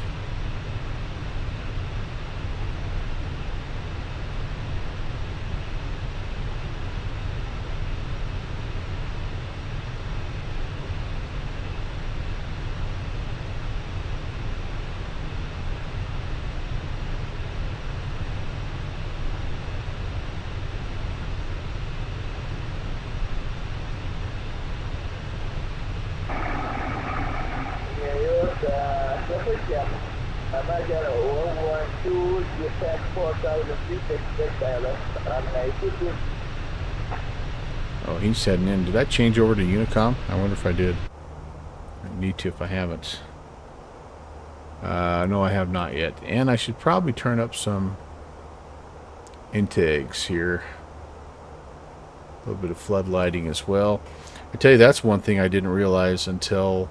Oh, he's heading in. Did I change over to Unicom? I wonder if I did. I need to if I haven't. No, I have not yet. And I should probably turn up some intags here. A little bit of flood lighting as well. I tell you, that's one thing I didn't realize until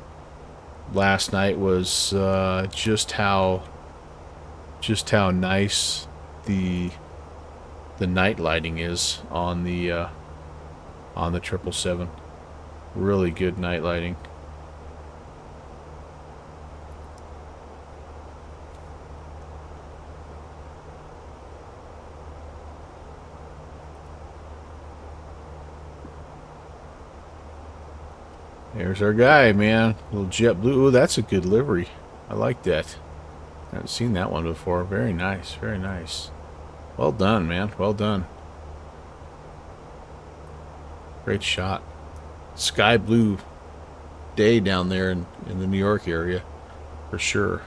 last night was just how nice the night lighting is on the 777. Really good night lighting. There's our guy, man. Little jet blue. Ooh, that's a good livery. I like that. I haven't seen that one before. Very nice. Very nice. Well done, man. Well done. Great shot. Sky blue day down there in the New York area. For sure.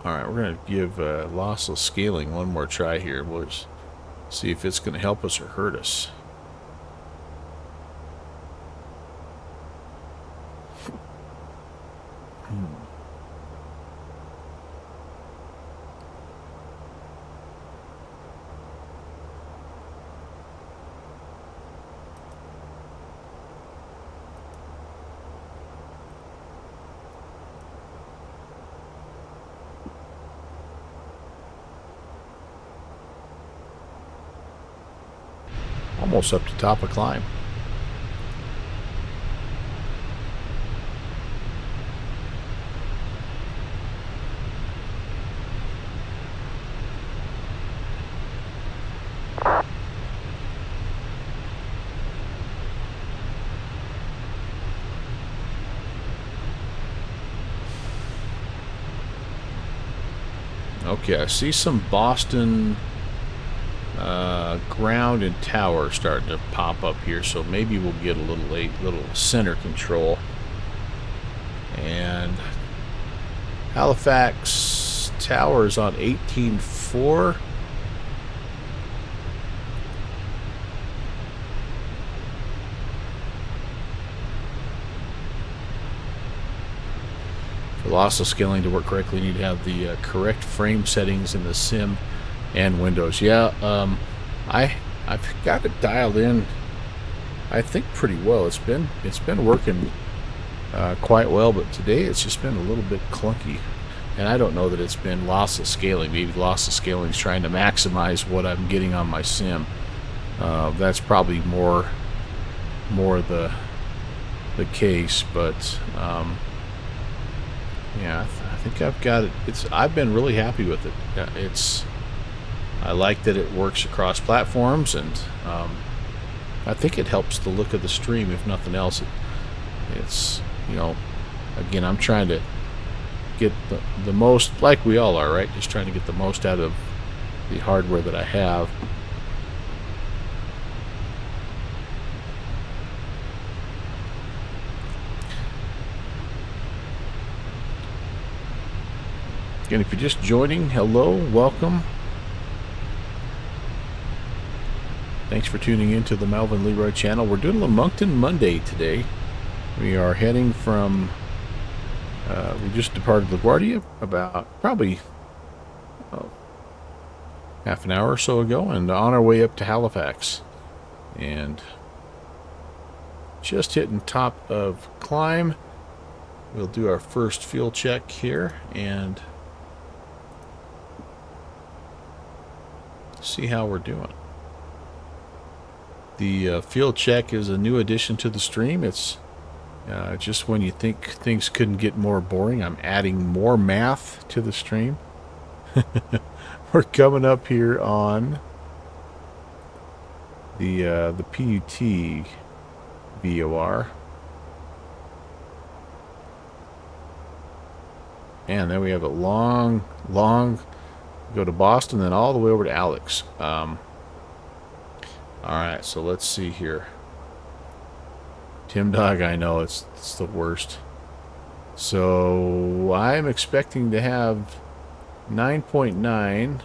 Alright, we're going to give lossless scaling one more try here. We'll just see if it's going to help us or hurt us. Almost up to top of climb. Okay, I see some Boston ground and tower starting to pop up here, so maybe we'll get a little center control. And Halifax tower is on 18.4. For lossless scaling to work correctly, you need to have the correct frame settings in the sim and Windows. Yeah, I've got it dialed in, I think, pretty well. It's been working quite well, but today it's just been a little bit clunky. And I don't know that it's been lossless scaling. Maybe lossless scaling is trying to maximize what I'm getting on my sim. That's probably more the case, but yeah, I think I've got it. I've been really happy with it. I like that it works across platforms, and I think it helps the look of the stream, if nothing else. It's, you know, again, I'm trying to get the most, like we all are, right? Just trying to get the most out of the hardware that I have. Again, if you're just joining, hello, welcome. Thanks for tuning in to the Melvin Leroy channel. We're doing a Moncton Monday today. We are heading from, we just departed LaGuardia about probably half an hour or so ago, and on our way up to Halifax. And just hitting top of climb. We'll do our first fuel check here and see how we're doing. The field check is a new addition to the stream. It's just when you think things couldn't get more boring, I'm adding more math to the stream. We're coming up here on the PUT VOR. And then we have a long, go to Boston, then all the way over to Alex. Alright, so let's see here. Tim Dog, I know, it's the worst. So I'm expecting to have 9.9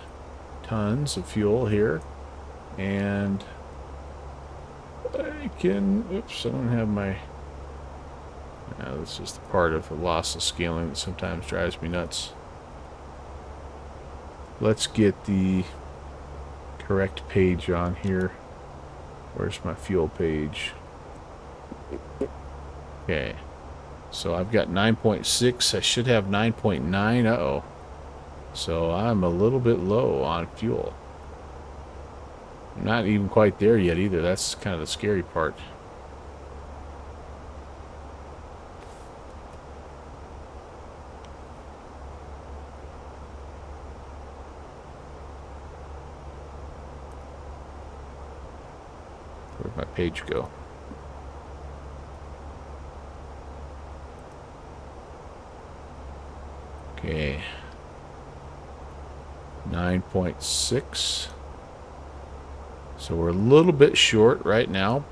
tons of fuel here, and I can, oops, I don't have my, this is the part of the loss of scaling that sometimes drives me nuts. Let's get the correct page on here. Where's my fuel page? Okay, so I've got 9.6. I should have 9.9. Uh-oh. So I'm a little bit low on fuel. I'm not even quite there yet either. That's kind of the scary part. Where'd my page go? Okay. 9.6. So we're a little bit short right now.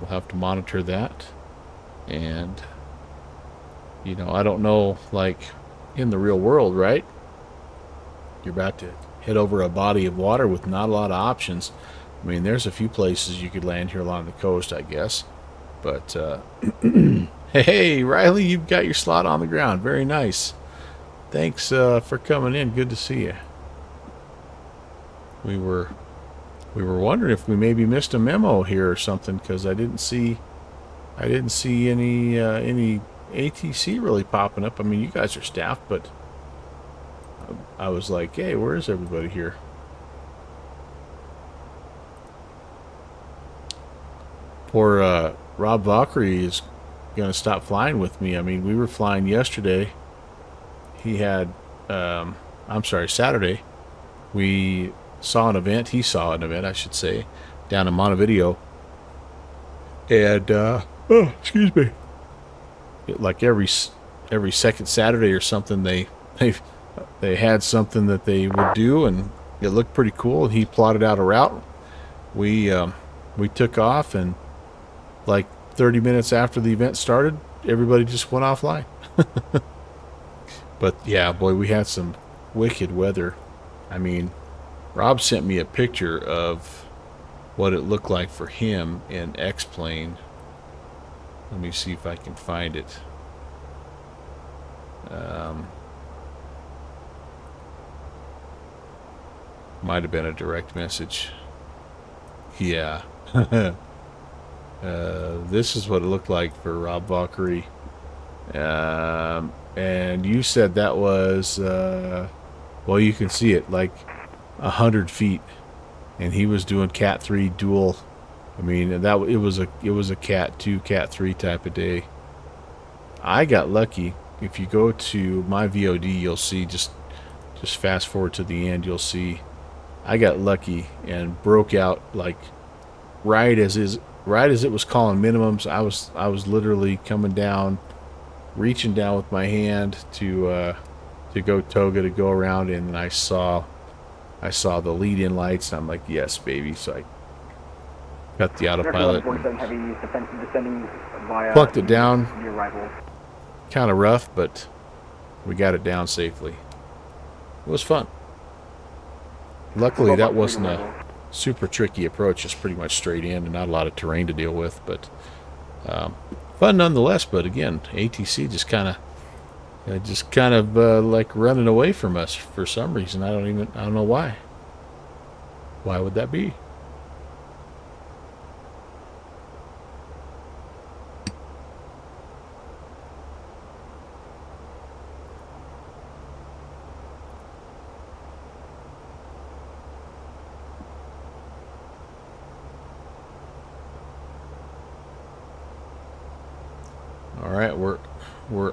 We'll have to monitor that. And, you know, I don't know, like, in the real world, right? You're about to head over a body of water with not a lot of options. I mean, there's a few places you could land here along the coast, I guess. But, hey, Riley, you've got your slot on the ground. Very nice. Thanks for coming in. Good to see you. We were wondering if we maybe missed a memo here or something, because I didn't see any ATC really popping up. I mean, you guys are staffed, but I was like, hey, where is everybody here? Poor Rob Valkyrie is going to stop flying with me. I mean, we were flying yesterday. He had, I'm sorry, Saturday. We saw an event. He saw an event, I should say, down in Montevideo. And, oh, excuse me. Like every second Saturday or something, they had something that they would do, and it looked pretty cool. And he plotted out a route. We took off, and like 30 minutes after the event started, everybody just went offline. But yeah, boy, we had some wicked weather. I mean, Rob sent me a picture of what it looked like for him in X-Plane. Let me see if I can find it. Might have been a direct message. Yeah. This is what it looked like for Rob Valkyrie. And you said that was, well, you can see it like 100 feet, and he was doing Cat 3 dual. I mean, it was a Cat 2, Cat 3 type of day. I got lucky. If you go to my VOD, you'll see, just fast forward to the end, you'll see I got lucky and broke out like right as it was calling minimums. I was literally coming down, reaching down with my hand to go toga, to go around, and I saw the lead-in lights, and I'm like, yes, baby. So I cut the autopilot, plucked it down. Kind of rough, but we got it down safely. It was fun. Luckily, that wasn't a super tricky approach, just pretty much straight in and not a lot of terrain to deal with, but fun nonetheless. But again, ATC just kind of like running away from us for some reason. I don't know why. Why would that be? All right, we're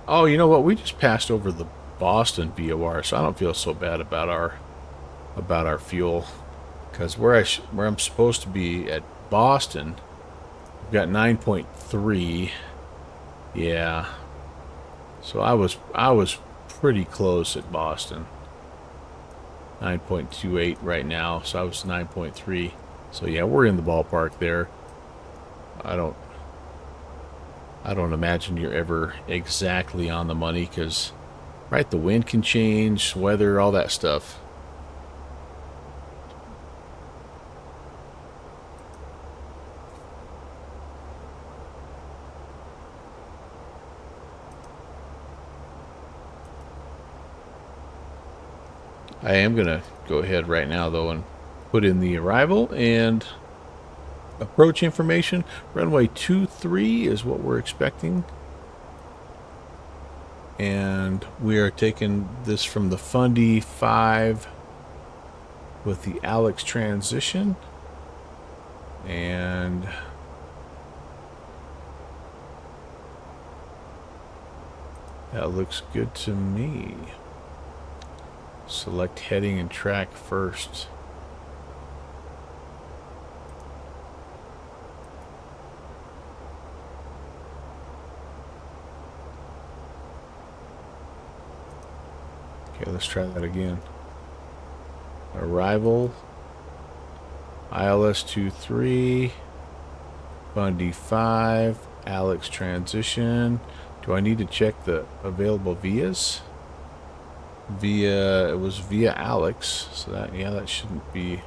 oh, you know what? We just passed over the Boston VOR, so I don't feel so bad about our fuel, because where I'm supposed to be at Boston, we've got 9.3. Yeah, so I was pretty close at Boston. 9.28 right now, so I was 9.3. So yeah, we're in the ballpark there. I don't imagine you're ever exactly on the money because, right, the wind can change, weather, all that stuff. I am going to go ahead right now, though, and put in the arrival and approach information. Runway 23 is what we're expecting. And we are taking this from the Fundy 5 with the Alex transition. And that looks good to me. Select heading and track first. Okay, let's try that again. Arrival, ILS 23, Bundy 5, Alex transition. Do I need to check the available vias? It was via Alex, so that, yeah, that shouldn't be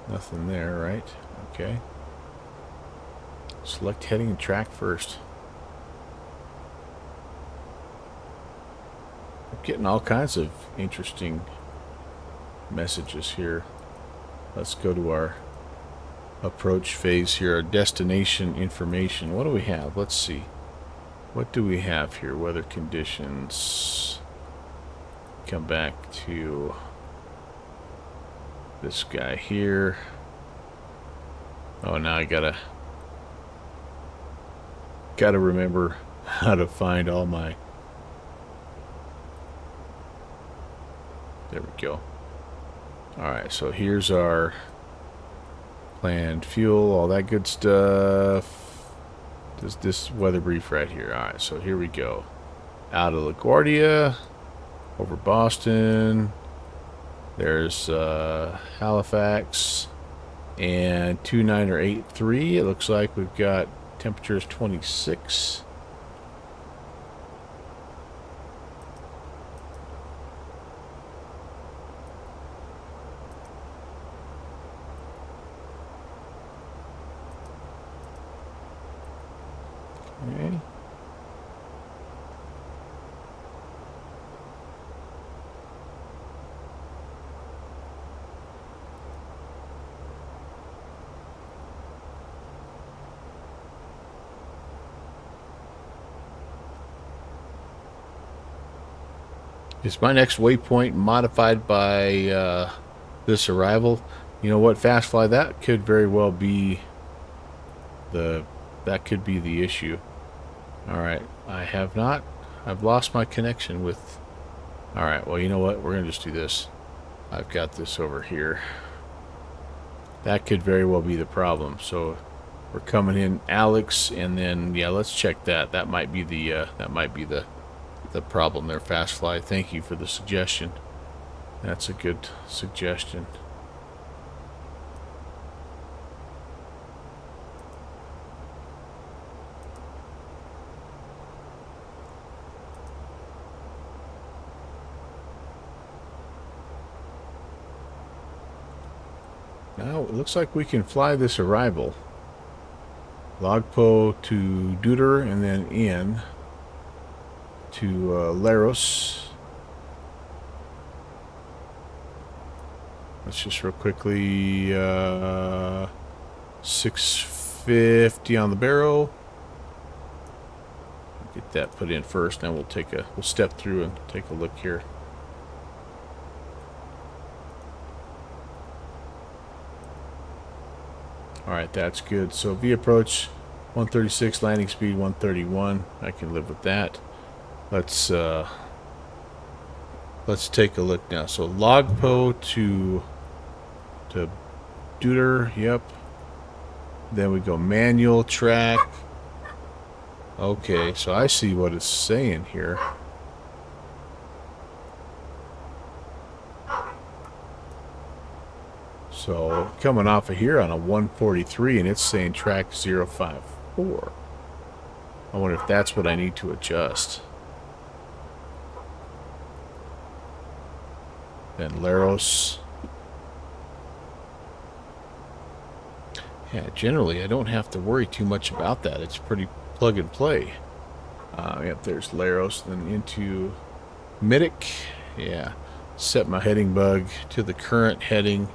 nothing there, right? Okay. Select heading and track first. I'm getting all kinds of interesting messages here. Let's go to our approach phase here, our destination information. What do we have? Let's see. What do we have here? Weather conditions. Come back to this guy here. Oh, now I gotta remember how to find all my. There we go. Alright, so here's our planned fuel, all that good stuff. This weather brief right here. Alright, so here we go. Out of LaGuardia, over Boston. There's Halifax and 2983. It looks like we've got temperatures 26. Okay. Is my next waypoint modified by this arrival? You know what, Fastfly, that could very well be the issue. Alright, I've lost my connection with. Alright, well, you know what, we're gonna just do this. I've got this over here. That could very well be the problem. So we're coming in Alex, and then yeah, let's check that. That might be the problem there, Fastfly. Thank you for the suggestion. That's a good suggestion. Now it looks like we can fly this arrival. Logpo to Deuter and then in to Laros. Let's just real quickly 650 on the barrel. Get that put in first, then we'll step through and take a look here. Alright, that's good. So V approach 136, landing speed 131. I can live with that. Let's take a look now. So Logpo to Deuter, yep. Then we go manual track. Okay, so I see what it's saying here. So coming off of here on a 143, and it's saying track 054. I wonder if that's what I need to adjust. Then Laros. Yeah, generally I don't have to worry too much about that. It's pretty plug and play. Yep, there's Laros, then into Midic. Yeah, set my heading bug to the current heading,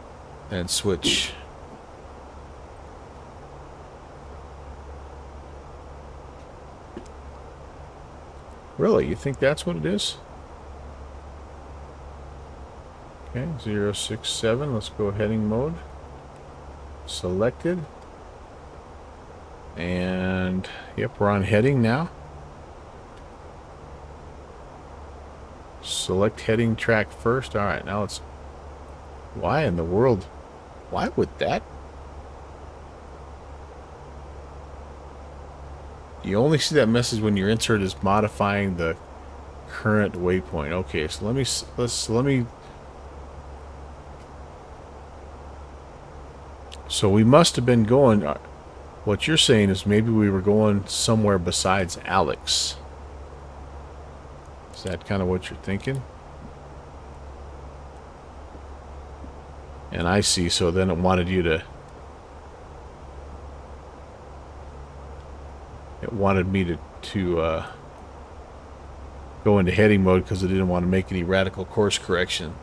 and switch. Really, you think that's what it is? Okay, 067. Let's go heading mode. Selected. And yep, we're on heading now. Select heading track first. Alright, now let's... Why in the world? Why would that? You only see that message when your insert is modifying the current waypoint. Okay, so let me... So we must have been going... What you're saying is maybe we were going somewhere besides Alex. Is that kind of what you're thinking? And I see, so then it wanted you to... It wanted me to go into heading mode because it didn't want to make any radical course correction.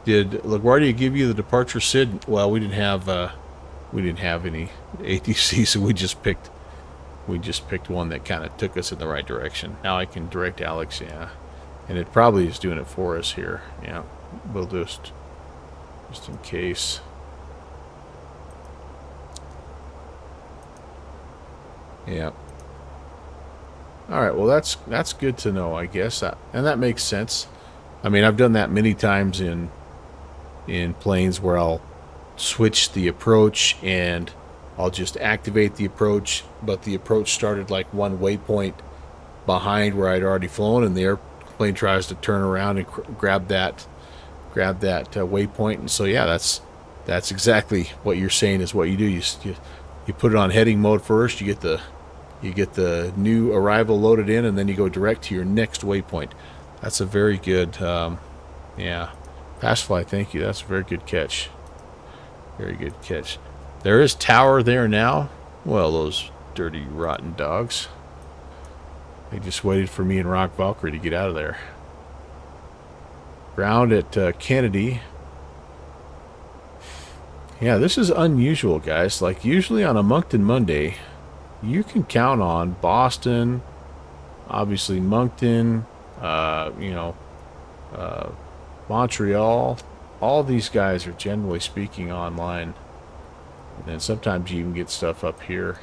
Did LaGuardia give you the departure SID? Well, we didn't have any ATC, so we just picked one that kind of took us in the right direction. Now I can direct Alex, yeah, and it probably is doing it for us here. Yeah, we'll just in case. Yeah. All right. Well, that's good to know, I guess, and that makes sense. I mean, I've done that many times in planes where I'll switch the approach and I'll just activate the approach, but the approach started like one waypoint behind where I'd already flown, and the airplane tries to turn around and grab that waypoint. And so yeah, that's exactly what you're saying is what you do. You put it on heading mode first. You get the new arrival loaded in, and then you go direct to your next waypoint. That's a very good, yeah. Passfly, thank you. That's a very good catch. Very good catch. There is tower there now. Well, those dirty, rotten dogs. They just waited for me and Rock Valkyrie to get out of there. Ground at Kennedy. Yeah, this is unusual, guys. Like, usually on a Moncton Monday, you can count on Boston, obviously Moncton, Montreal. All these guys are generally speaking online. And then sometimes you even get stuff up here.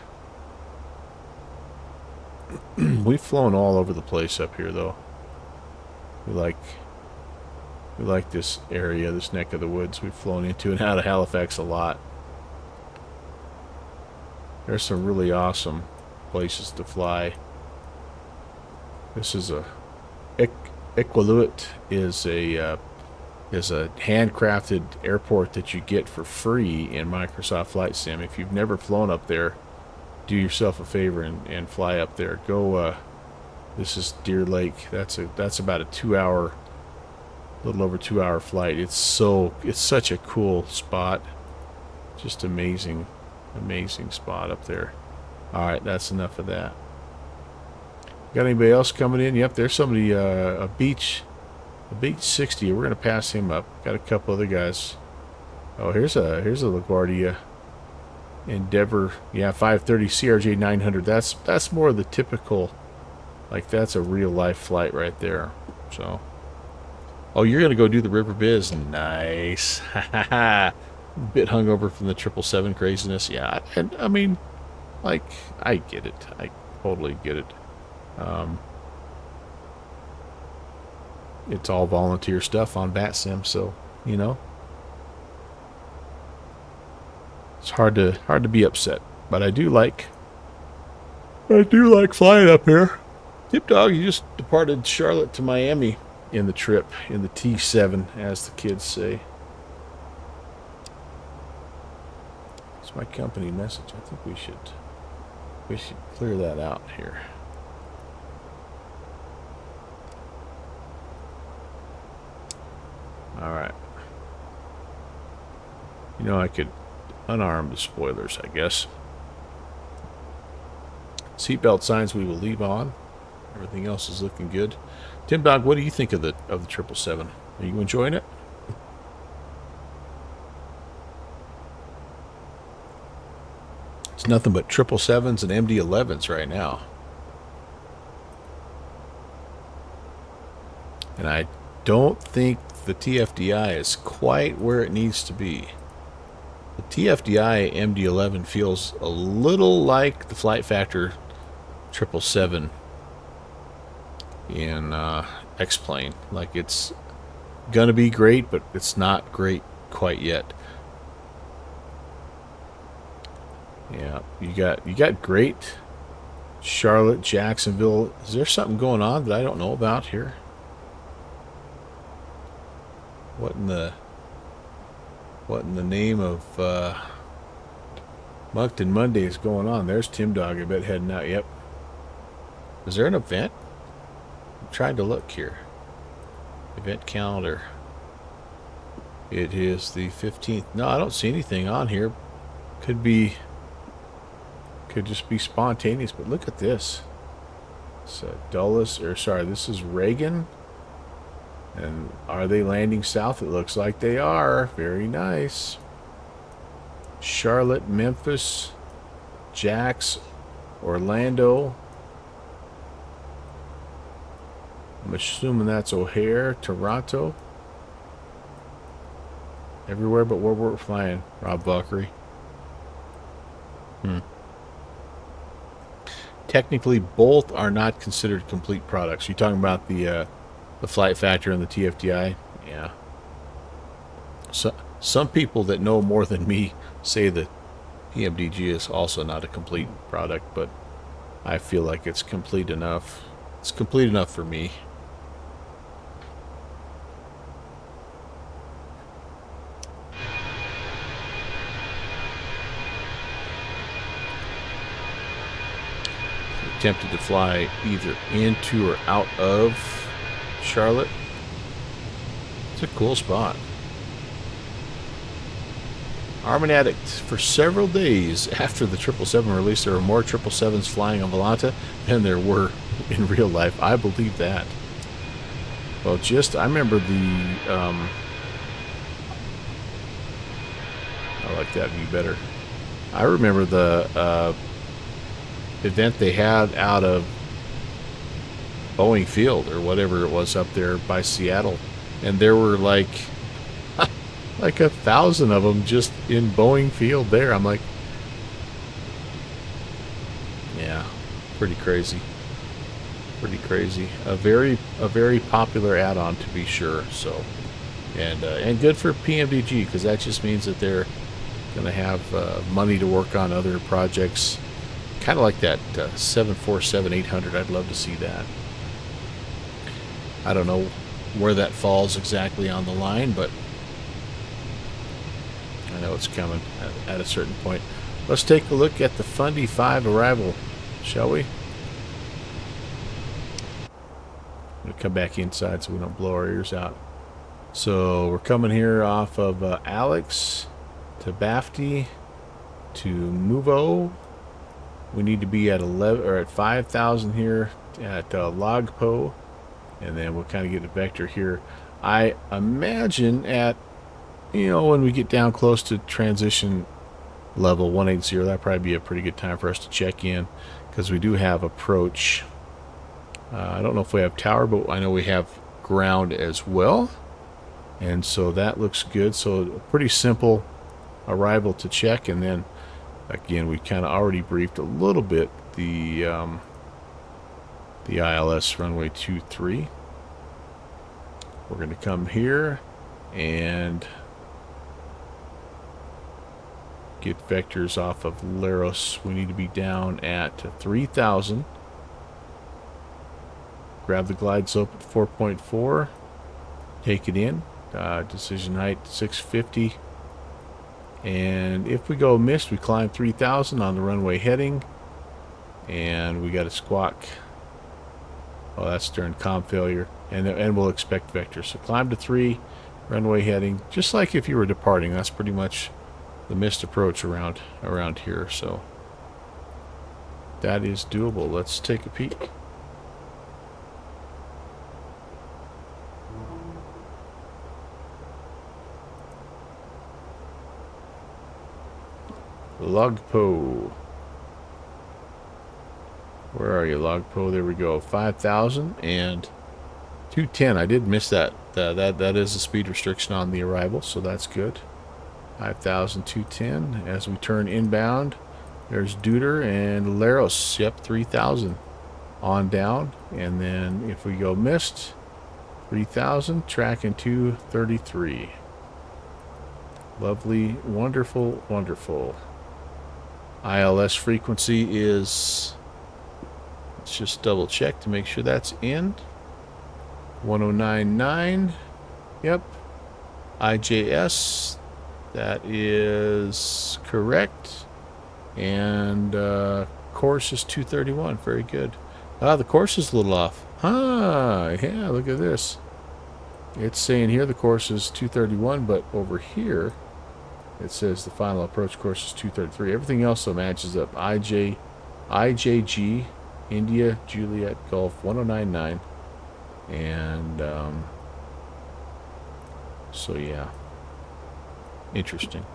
We've flown all over the place up here, though. We like this area, this neck of the woods. We've flown into and out of Halifax a lot. There's some really awesome places to fly. This is a Iqaluit is a handcrafted airport that you get for free in Microsoft Flight Sim. If you've never flown up there, do yourself a favor and fly up there. Go. This is Deer Lake. That's about a 2-hour, little over 2-hour flight. It's such a cool spot. Just amazing spot up there. All right, that's enough of that. Got anybody else coming in? Yep, there's somebody. A beach 60. We're gonna pass him up. Got a couple other guys. Oh, here's a LaGuardia Endeavor. Yeah, 530 CRJ 900. That's more of the typical. Like, that's a real life flight right there. So. Oh, you're gonna go do the River Biz. Nice. Bit hungover from the 777 craziness. Yeah, and I mean, like, I get it. I totally get it. It's all volunteer stuff on VATSIM, so you know it's hard to be upset. But I do like flying up here. Tip Dog, you just departed Charlotte to Miami in the trip in the T7, as the kids say. It's my company message. I think we should We should clear that out here. Alright. You know, I could unarm the spoilers, I guess. Seatbelt signs we will leave on. Everything else is looking good. Tim Dog, what do you think of the 777? Are you enjoying it? It's nothing but 777s and MD-11s right now. And I don't think the TFDI is quite where it needs to be. The TFDI MD-11 feels a little like the Flight Factor 777 in X-Plane. Like, it's gonna be great, but it's not great quite yet. Yeah, you got great Charlotte, Jacksonville. Is there something going on that I don't know about here? What in the name of Moncton Monday is going on? There's Tim Dog, I bet, heading out. Yep. Is there an event? I'm trying to look here. Event calendar. It is the 15th. No, I don't see anything on here. Could just be spontaneous, but look at this. It's Dulles, or sorry, this is Reagan. And are they landing south? It looks like they are. Very nice. Charlotte, Memphis, Jax, Orlando. I'm assuming that's O'Hare, Toronto. Everywhere but where we're flying, Rob Buckery. Technically, both are not considered complete products. You're talking about the Flight Factor and the TFDI? Yeah. So, some people that know more than me say that PMDG is also not a complete product, but I feel like it's complete enough. It's complete enough for me. Attempted to fly either into or out of Charlotte. It's a cool spot. Armin Addict. For several days after the 777 release, there were more 777s flying on Volanta than there were in real life. I believe that. Well, I remember the I like that view better. I remember the event they had out of Boeing Field or whatever it was up there by Seattle, and there were like 1,000 of them just in Boeing Field there. I'm like, yeah, pretty crazy. A very popular add-on, to be sure. So, and good for PMDG, because that just means that they're going to have money to work on other projects. Kind of like that 747-800. I'd love to see that. I don't know where that falls exactly on the line, but I know it's coming at a certain point. Let's take a look at the Fundy 5 arrival, shall we? I'm going to come back inside so we don't blow our ears out. So we're coming here off of Alex to Bafty to Nuvo. We need to be at 11 or at 5,000 here at Logpo, and then we'll kind of get a vector here. I imagine at, when we get down close to transition level 180, that'd probably be a pretty good time for us to check in, because we do have approach. I don't know if we have tower, but I know we have ground as well, and so that looks good. So a pretty simple arrival to check, and then again, we kind of already briefed a little bit the ILS runway 23. We're going to come here and get vectors off of Laros. We need to be down at 3,000. Grab the glide slope at 4.4. Take it in. Decision height 650. And if we go missed, we climb 3,000 on the runway heading. And we got a squawk. Oh, that's during comm failure. And we'll expect vector. So climb to 3, runway heading. Just like if you were departing. That's pretty much the missed approach around here. So that is doable. Let's take a peek. Logpo. Where are you, Logpo? There we go. 5,000 and 210. I did miss that. That is a speed restriction on the arrival, so that's good. 5,000, 210. As we turn inbound, there's Duder and Laros. Yep, 3,000 on down. And then if we go missed, 3,000, tracking 233. Lovely, wonderful, wonderful. ILS frequency is, let's just double check to make sure that's in. 1099. Yep. IJS, that is correct. And course is 231. Very good. The course is a little off. Yeah, look at this. It's saying here the course is 231, but over here it says the final approach course is 233. Everything else so matches up. IJG, India, Juliet, Golf, 1099. And so yeah, interesting.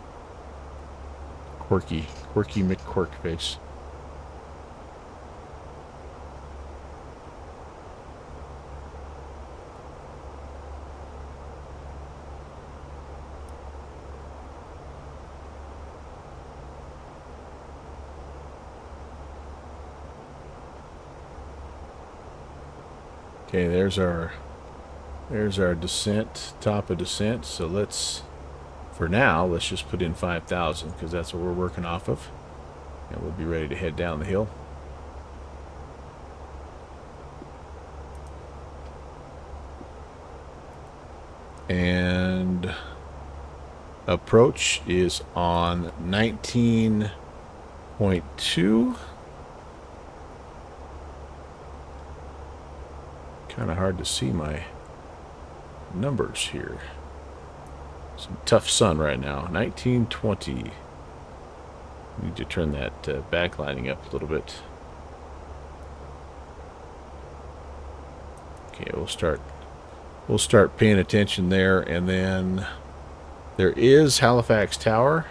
Quirky McQuirk face. Okay, there's our descent, top of descent. So for now, let's just put in 5,000 because that's what we're working off of. And we'll be ready to head down the hill. And approach is on 19.2. Kind of hard to see my numbers here. Some tough sun right now. 1920. Need to turn that backlighting up a little bit. Okay, we'll start paying attention there, and then there is Halifax Tower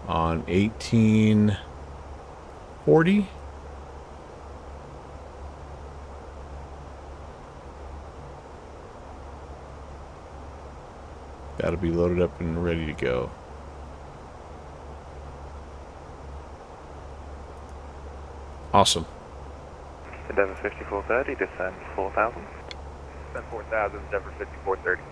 on 1840. That'll be loaded up and ready to go. Awesome.
Endeavour 5430, descend 4,000.
Descend 4,000, Denver 5430.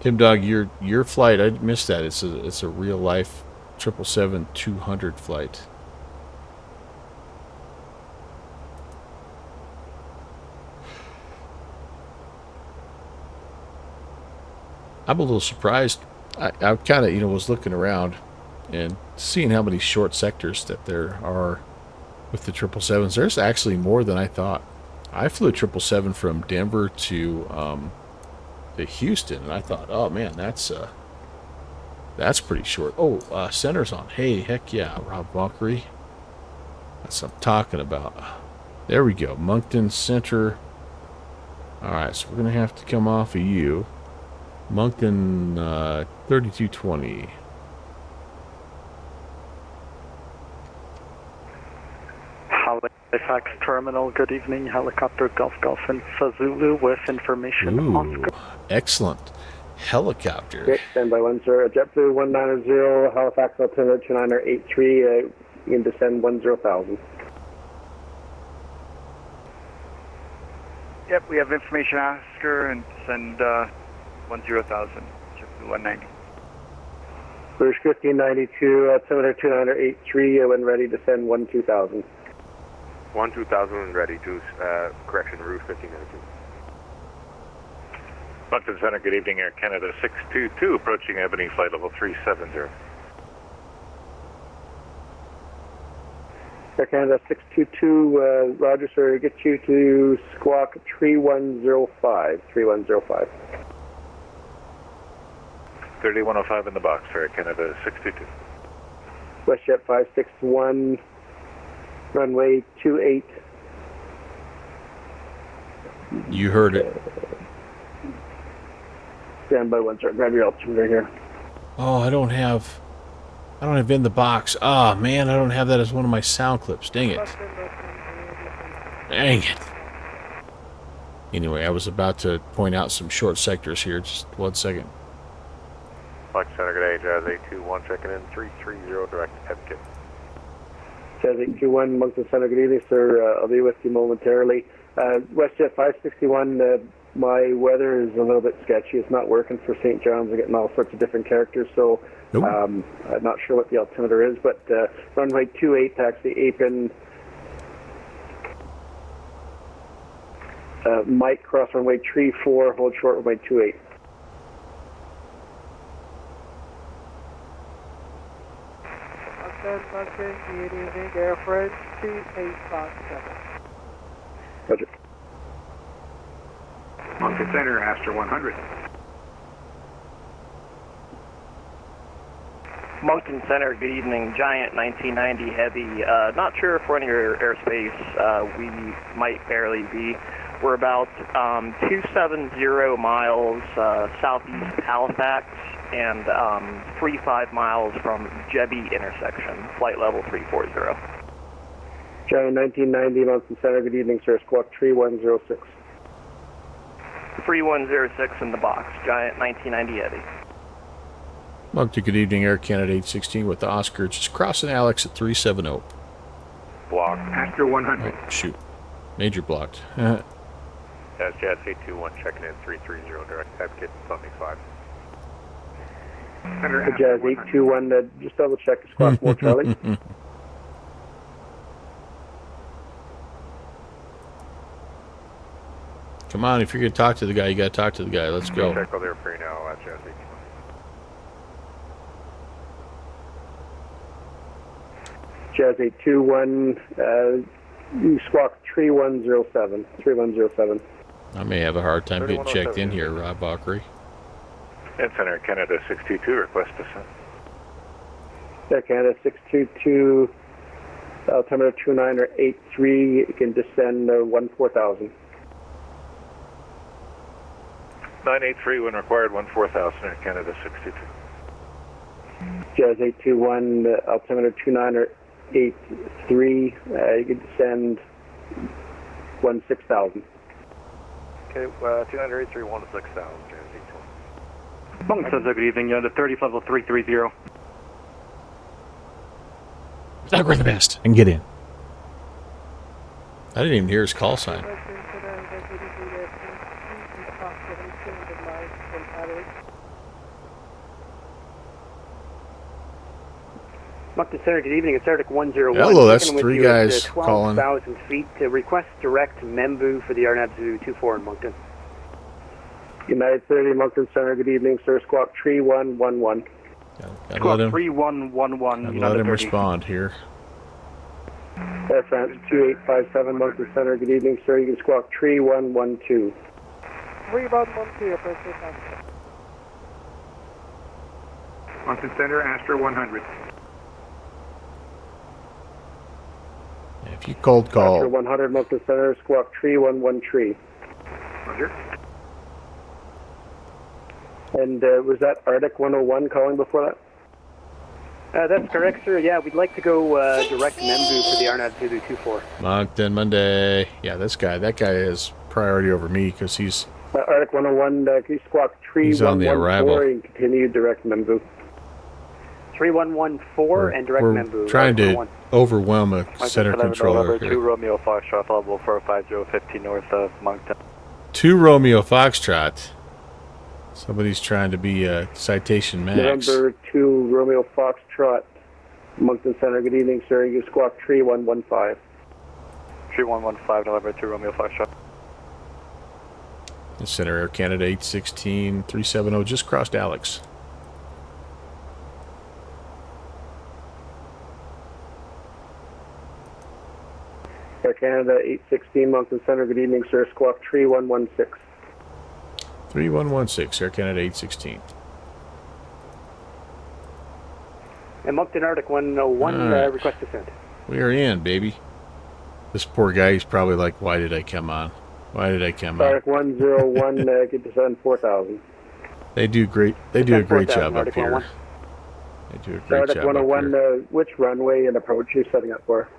Tim Dog, your flight, I missed that. It's a real life 777-200 flight. I'm a little surprised. I kind of, was looking around and seeing how many short sectors that there are with the 777s. There's actually more than I thought. I flew a 777 from Denver to Houston, and I thought, oh man, that's pretty short. Oh, center's on. Hey, heck yeah, Rob Valkyrie. That's what I'm talking about. There we go, Moncton Center. All right, so we're gonna have to come off of you. Moncton 3220.
Halifax Terminal, good evening. Helicopter Golf Golf and Zulu with information.
Ooh, excellent. Helicopter.
Okay, stand by 10. JetBlue 190, Halifax altimeter 2983. You can descend 10,000.
Yep, we have information Oscar and send 10,000. JetBlue 190.
British 1592, altimeter 2983. When ready, descend 12,000.
12,000 ready to correction route 1592. Moncton Center, good evening, Air Canada 622, approaching Ebony, flight level 370.
Air Canada 622, Roger, sir, get you to squawk 3105. 3105.
3105 in the box for Air Canada 622.
WestJet 561, runway 28.
You heard it.
Stand by one, sir. Grab your altimeter here.
Oh, I don't have in the box. Ah, man, I don't have that as one of my sound clips. Dang it. Dang it. Anyway, I was about to point out some short sectors here. Just 1 second.
Fox Center, good day, Jazz 821, checking in 330, direct etiquette.
Jazz 821, Moncton Center, good evening, sir. I'll be with you momentarily. WestJet 561, my weather is a little bit sketchy. It's not working for St. John's. I'm getting all sorts of different characters, so
Nope.
I'm not sure what the altimeter is, but runway 28, taxi apron. Mike, cross runway 34, hold short runway 28.
Moncton, good evening, Air France 2857.
Roger.
Moncton Center, Astra 100.
Moncton Center, good evening. Giant 1990 Heavy. Not sure if we're in your airspace. We might barely be. We're about 270 miles southeast of Halifax and 35 miles from Jebby intersection, flight level 340.
Giant 1990, Moncton Center, good evening, sir. Squawk 3106.
3106 in the box. Giant 1990 Heavy.
Moncton, good evening, Air Canada 816 with the Oscar. Just crossing Alex at 370.
Block.
Astra 100.
Oh, shoot. Major blocked.
Jazz 821, checking in 330, direct etiquette, Sunday 5.
Center,
The
Astra
Jazz
100.
821, just double check squawk 4 Charlie.
Come on, if you're going to talk to the guy, you got to talk to the guy. Let's go.
Check all there for you now, Jazz 821.
Jazz 821, you squawk 3107. 3107.
I may have a hard time getting checked in here, Rob Valkyrie.
And Center, Canada 622, request descent.
Air Canada 622, altimeter 2983, you can descend 14,000.
983 when required, 14,000, Air Canada 622.
Jazz 821, altimeter 2983, you can descend 16,000.
Okay, 283, 16,000, Jazz 821.
Moncton Center, good evening. You're on the 30th level 330.
Doug, we're the best. And get in. I didn't even hear his call sign.
Moncton Center, good evening. It's Arctic 101.
Hello, that's
Checking in with
3
you
guys
at,
calling.
12,000 feet. Request direct Membu for the RNAV 24 in Moncton.
United 30, Moncton Center, good evening, sir. Squawk 3111.
Gotta
Squawk
let him,
3111,
gotta let
United
him
30.
respond here.
Air France 2857, Moncton Center, good evening, sir. You can squawk 3112.
3112, approach this time.
Moncton Center, Astra 100.
If you cold
After
call,
100, Moncton Center, squawk 3113.
Roger.
And was that Arctic 101 calling before that?
That's correct, sir. Yeah, we'd like to go direct Membu for the RNAV 24.
Moncton Monday. Yeah, that guy has priority over me because he's
Arctic 101, can you squawk
He's on the arrival.
3114 and continue direct Membu?
3114 and direct
we're
Membu.
trying to
101.
overwhelm a center controller here.
Romeo Foxtrot, level 450, 50 north of Moncton.
2 Romeo Foxtrot. Somebody's trying to be a Citation Max.
November 2, Romeo Foxtrot, Moncton Center, good evening, sir. You can squawk 3115.
3115, November 2 Romeo Foxtrot.
Center Air Canada 816 370 just crossed Alex.
Air Canada 816 Moncton Center, good evening, sir. Squawk 3116.
3116, Air Canada 816.
And Moncton Arctic 101,
Right.
request descent.
We are in, baby. This poor guy, he's probably like, why did I come on? Why did I come on?
Arctic 101, good descent 4000.
They do great. They do a great job up
Arctic
here.
101.
They do a great
Arctic
job up
101,
here.
which runway and approach are you setting up for?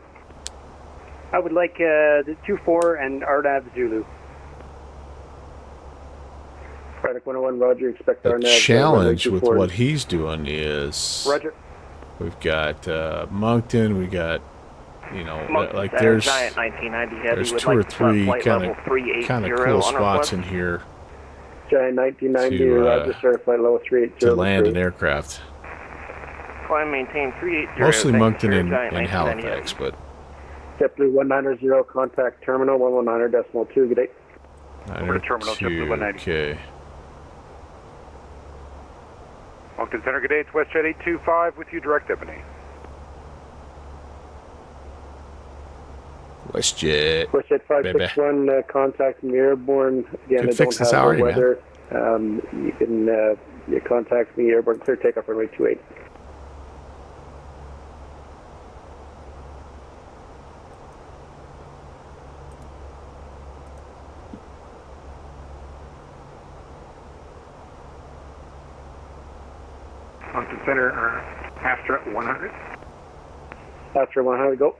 I would like the 24 and RNAV Zulu.
Arctic 101, Roger, expect
The
our nav.
challenge with what he's doing is
Roger.
we've got Moncton, we got, you know,
Moncton
like
Center,
there's
Giant 1990 Heavy
there's
would
2 or
like to start
3
flight level 380
kind of
on
cool spots
request.
in here
Giant 1990,
to,
Roger, sir, flight level 380.
to land an aircraft.
Climb maintain 380.
Mostly
thank you,
Moncton
sir.
and
Giant 1990
Halifax,
Heavy.
but
JetBlue 190, contact terminal 119.2, good day.
Over to terminal, JetBlue 190.
Okay.
Moncton Center, good day. It's WestJet 825 with you, direct Ebony.
WestJet.
WestJet 561, contact me airborne. Again,
Could
I
fix
don't
this
have
already,
the
man.
weather. You can you contact me airborne, clear takeoff runway 28.
Moncton Center, Astra 100.
After 100, go.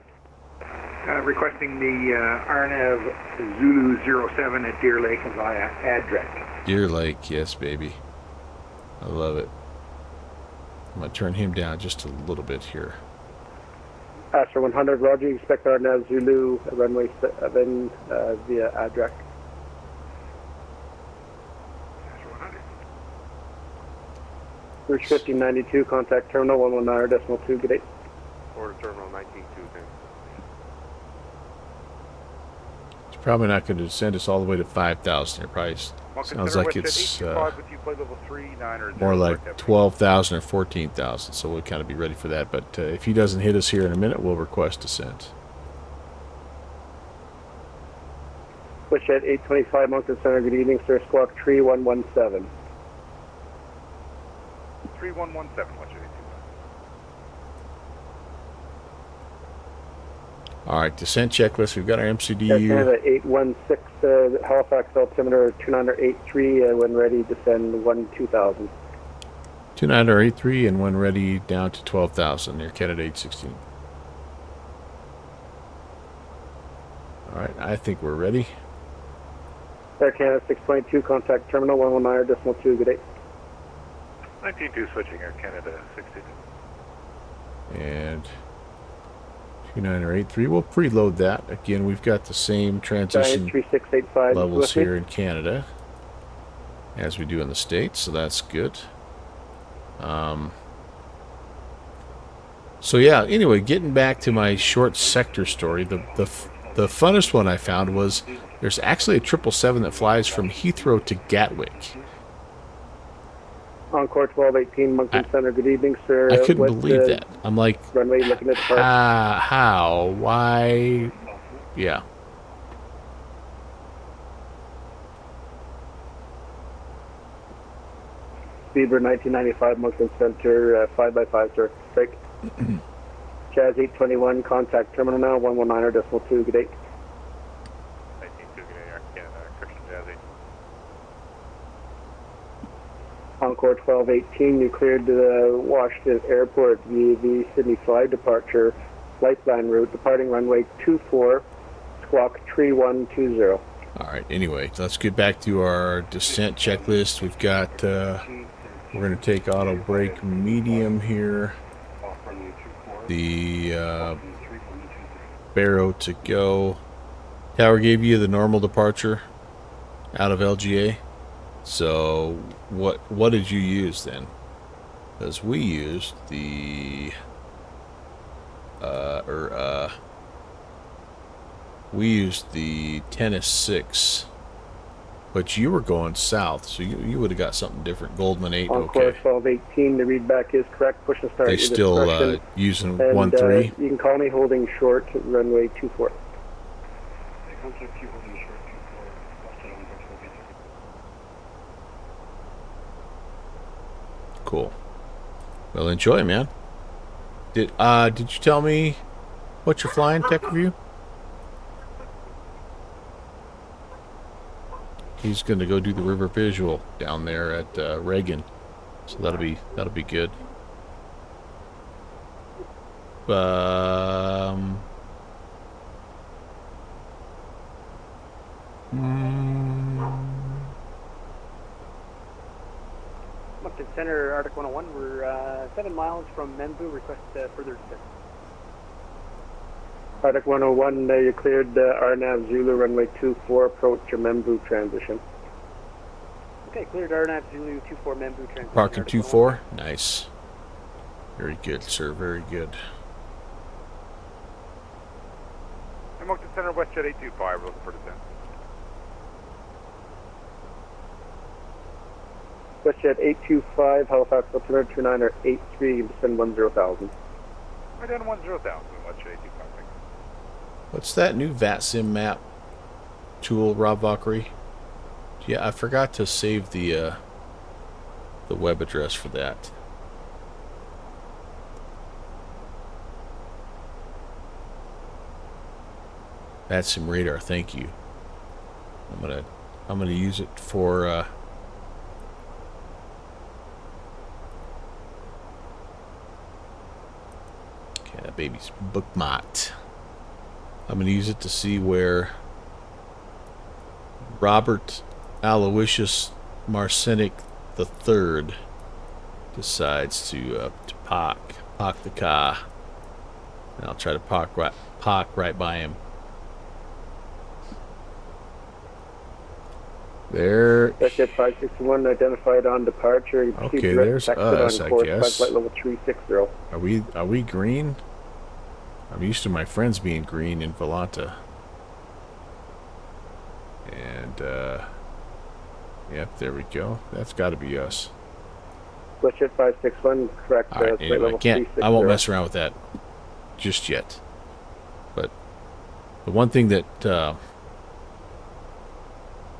Requesting the RNAV Zulu 07 at Deer Lake via ADREC.
Deer Lake, yes, baby. I love it. I'm going to turn him down just a little bit here.
Astra 100, Roger, expect our nav Zulu runway 7 via ADREC.
Astra 100.
Route 1592, contact terminal 119.2, good day.
Order terminal 192,
It's probably not going to send us all the way to 5,000. It probably sounds like it's more like 12,000 or 14,000. So we'll kind of be ready for that. But if he doesn't hit us here in a minute, we'll request descent.
WestJet 825, Moncton Center, good evening, sir. Squawk 3117.
3117, WestJet 825.
All right, descent checklist. We've got our
Air
MCD.
Canada 816, Halifax altimeter 2983, when ready, descend 2000.
2983 and when ready down to 12,000. Air Canada 816. All right, I think we're ready.
Air Canada 622, contact terminal 119.2, good day.
192 switching Air Canada 62.
And 2983. We'll preload that. Again, we've got the same
Giant
transition
3685
levels
with me.
here in Canada as we do in the States, so that's good. So yeah, anyway, getting back to my short sector story, the funnest one I found was there's actually a 777 that flies from Heathrow to Gatwick.
Encore 1218, Moncton Center, good evening, sir.
I couldn't
What's
believe
the
that. I'm like,
runway looking at the park?
how? Why? Yeah.
Bieber 1995, Moncton Center, 5x5, sir. Strike. Jazz 821, contact terminal now, 119.2, good day.
192, good day, Air Canada, Christian Jazzy.
Encore 1218, you cleared the Washington Airport via the Sydney flight departure flight plan route, departing runway 24, squawk 3120.
All right. Anyway, let's get back to our descent checklist. We've got, we're going to take auto brake medium here. The Barrow to go. Tower gave you the normal departure out of LGA. So what did you use then? Because we used the we used the Tennis 6, But you were going south, so you would have got something different. Goldman 8,
On
okay.
course 1218, the readback is correct. Push and start.
They
your
still
discretion.
using
And
1-3?
you can call me holding short, runway 24.
Cool. Well, enjoy, man. Did you tell me what you're flying, tech review? He's gonna go do the river visual down there at Reagan, so that'll be good.
Moncton Center, Arctic 101. We're 7 miles from Membu. Request further descent.
Arctic 101, you cleared RNAV Zulu runway 24, approach your Membu transition.
Okay, cleared RNAV Zulu 24 Membu transition.
Parking 24, nice. Very good, sir. Very good.
Moncton Center, WestJet 825, looking for descent.
WestJet 825, Halifax altimeter 29 or 83, descend 10,000.
Right down 10,000, WestJet 825.
What's that new VATSIM map tool, Rob Valkyrie? Yeah, I forgot to save the web address for that. VATSIM radar, thank you. I'm gonna use it for okay, that baby's bookmarked. I'm going to use it to see where Robert Aloysius Marcinic III decides to park the car. And I'll try to park right by him. There.
WestJet 561 identified on departure. You proceed
Okay,
direct
there's
taxi
us,
on
I
course
guess.
flight level 360.
Are we green? I'm used to my friends being green in Volanta. And yep, there we go. That's got to be us.
WestJet 561, correct.
All right,
flight
anyway,
level 360.
I won't mess around with that just yet. But the one thing that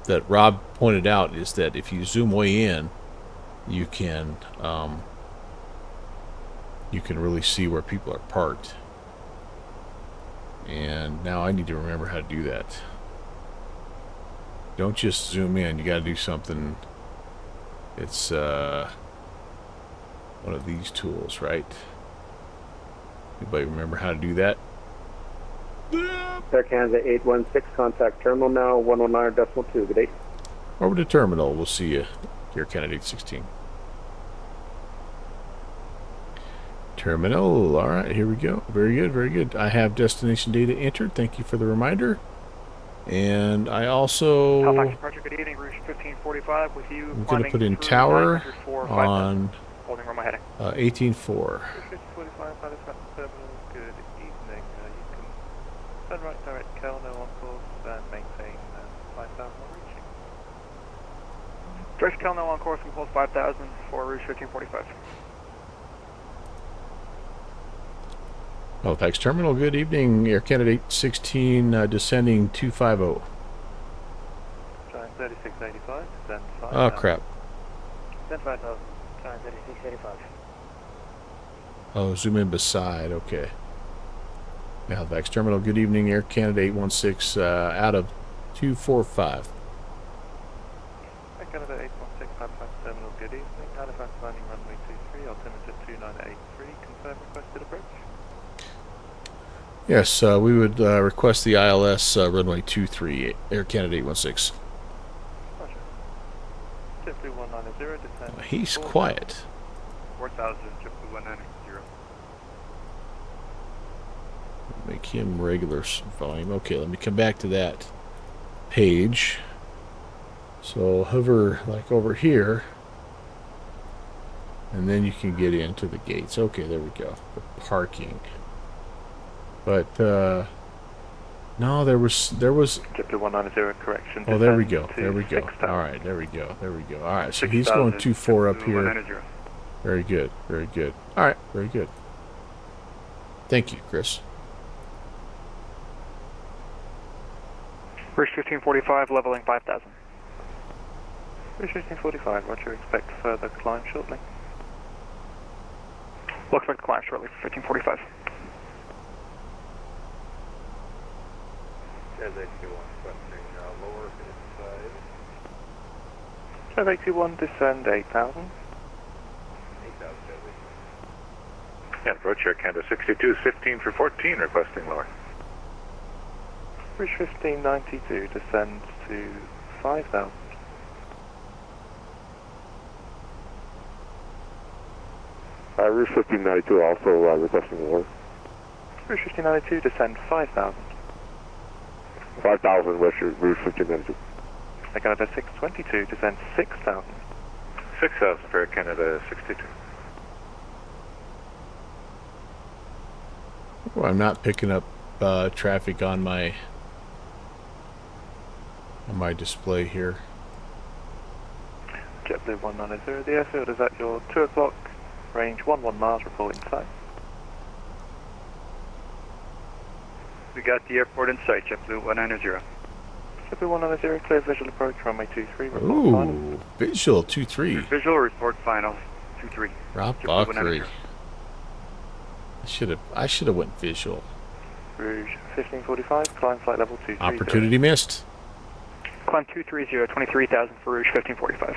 that Rob pointed out is that if you zoom way in, you can really see where people are parked. And now I need to remember how to do that. Don't just zoom in, you gotta do something. It's one of these tools, right? Anybody remember how to do that?
Air Canada 816, contact terminal now, 119.2, good day.
Over to terminal, we'll see you here, Candidate 16. Terminal, alright, here we go. Very good, very good. I have destination data entered, thank you for the reminder. And I also...
Halifax departure, good evening, Rouge 1545 with you.
I'm going to put in tower on
holding where my heading.
18.4.
Good evening. You can turn right direct Kelno on course and maintain 5,000 reaching.
Direct Kelno on course and hold 5,000 for Rouge 1545.
Halifax Terminal, good evening. Air Candidate 16 descending 250.
Trying 3685, descend 5.
Oh, crap.
Descend 5,000.
Trying 3685.
Oh, zoom in beside, okay. Halifax Terminal, good evening. Air Candidate 16 out of 245.
Air Canada 816, Halifax Terminal, good evening. Halifax landing runway 23, altimeter 2983, confirm requested approach.
Yes, we would request the ILS runway 23, Air Canada 16.
Roger. Simply 190, descend.
He's quiet.
4,000, simply 190.
Make him regular volume. Okay, let me come back to that page. So hover like over here, and then you can get into the gates. Okay, there we go. The parking. But No, there was.
JetBlue 190, correction.
Oh, there we
descend
go.
to
There we go.
6,000.
All right, there we go. There we go. All right, so
6,000,
he's going 2-4 up
JetBlue
here.
190.
Very good. Very good. All right, very good. Thank you, Chris.
Rouge 1545, leveling 5,000.
Rouge 1545, roger, expect further climb shortly.
We'll expect to climb shortly for 1545.
Chev 81, descend 8,000.
And approach Air Canada 62 is 15 for 14, requesting lower.
Rouge 1592, descend to 5,000.
Rouge 1592 also requesting lower.
Rouge 1592, descend 5,000.
5,000 West Rouge 1592.
Air Canada 622, descend 6,000.
6,000 for Air Canada 62.
Well, I'm not picking up traffic on my display here.
JetBlue 190, the airfield is at your 2 o'clock, range 11 miles, reporting sight.
We got the airport in sight, JetBlue 190.
JetBlue 190, clear visual approach, runway 23, report final.
Ooh, visual 2-3.
Visual report final, 2-3.
Rob
JetBlue
Bakri.
190.
I should have went visual.
Rouge 1545, climb flight level 230.
Opportunity missed.
Climb 230, 23,000 for Rouge 1545.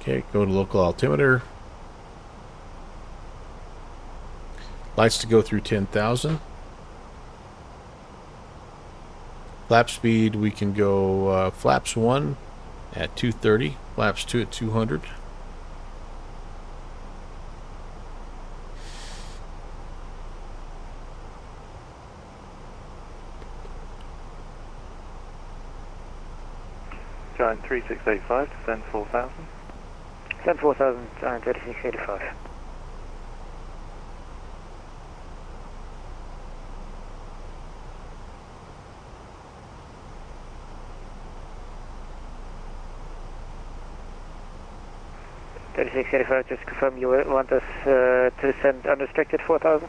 Okay, go to local altimeter. Lights to go through 10,000. Flap speed, we can go flaps 1 at 230, flaps 2 at 200.
Giant 3685, descend 4,000.
Descend 4,000, Giant 3685. Just confirm you want us to descend unrestricted 4,000?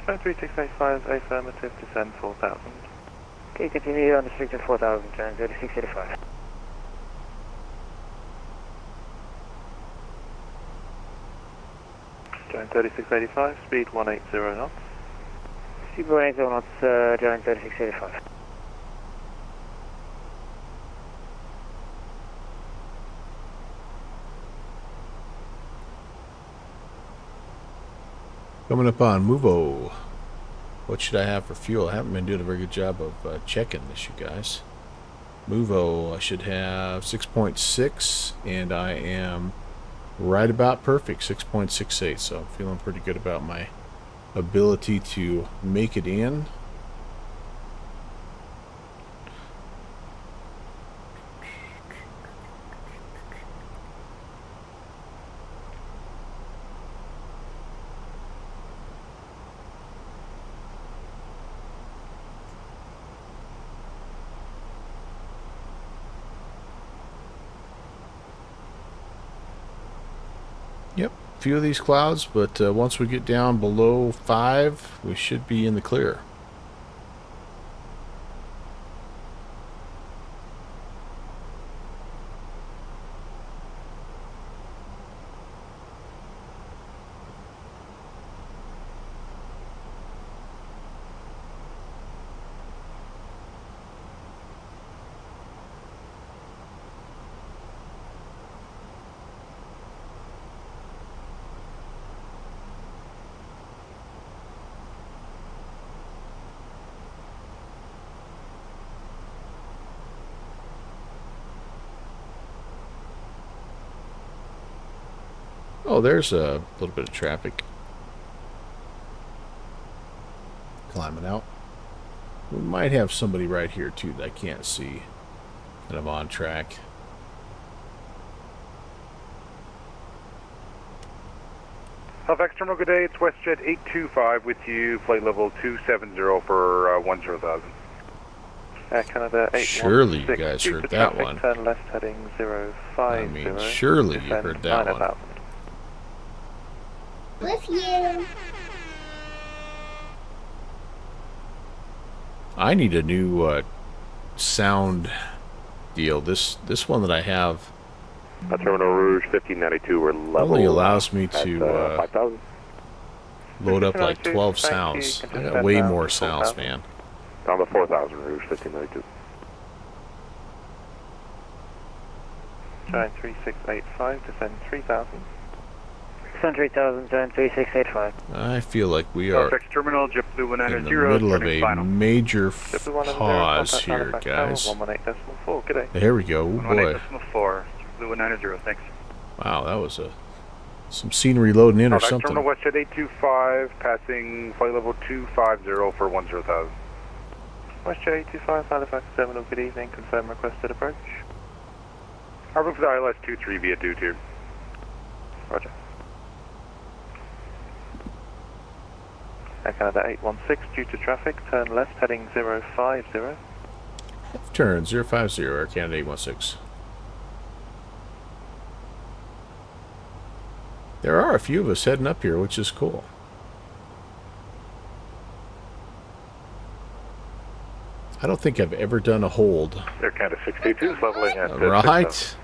Giant 3685, affirmative, descend 4,000.
Okay, continue unrestricted 4,000, Giant 3685.
Giant 3685, speed 180 knots.
Speed 180 knots, Giant 3685.
Coming up on Movo. What should I have for fuel? I haven't been doing a very good job of checking this, you guys. Movo, I should have 6.6, and I am right about perfect, 6.68. So I'm feeling pretty good about my ability to make it in. Yep, a few of these clouds, but once we get down below 5, we should be in the clear. Oh, there's a little bit of traffic climbing out. We might have somebody right here too that I can't see. And I'm on track.
Halifax Terminal, good day. It's WestJet 825 with you. Flight level 270 for 10,000.
Canada 816.
Surely you guys
due
heard
to
that
traffic,
one.
Turn left heading 050.
I mean, surely you
descend
heard that
9,000.
one.
With you.
I need a new sound deal. This one that I have
Terminal Rouge 1592, we're level.
only allows me
at,
to
5,000.
load up like 12 sounds. I got way more sounds, man.
Down to 4,000, Rouge 1592.
Giant 3685, descend 3,000.
Descend 3,000, Giant 3685.
I feel like we are
Halifax Terminal, JetBlue
in the
190,
middle of
turning
a
final.
major
JetBlue 190,
pause
contact
here,
Halifax
guys.
Tower, 118.4, good day.
There we go. Oh boy.
118.4, JetBlue 190, thanks.
Wow, that was some scenery loading in or
Halifax
something.
Terminal, WestJet 825, passing flight level 250 for 10,000.
WestJet 825, Halifax Terminal, good evening. Confirm requested approach.
Harbor for the ILS 23 via Dude here.
Roger. Air Canada 816, due to traffic, turn left heading 050.
Turn 050, Air Canada 816. There are a few of us heading up here, which is cool. I don't think I've ever done a hold.
Air Canada 622 is leveling at
Right.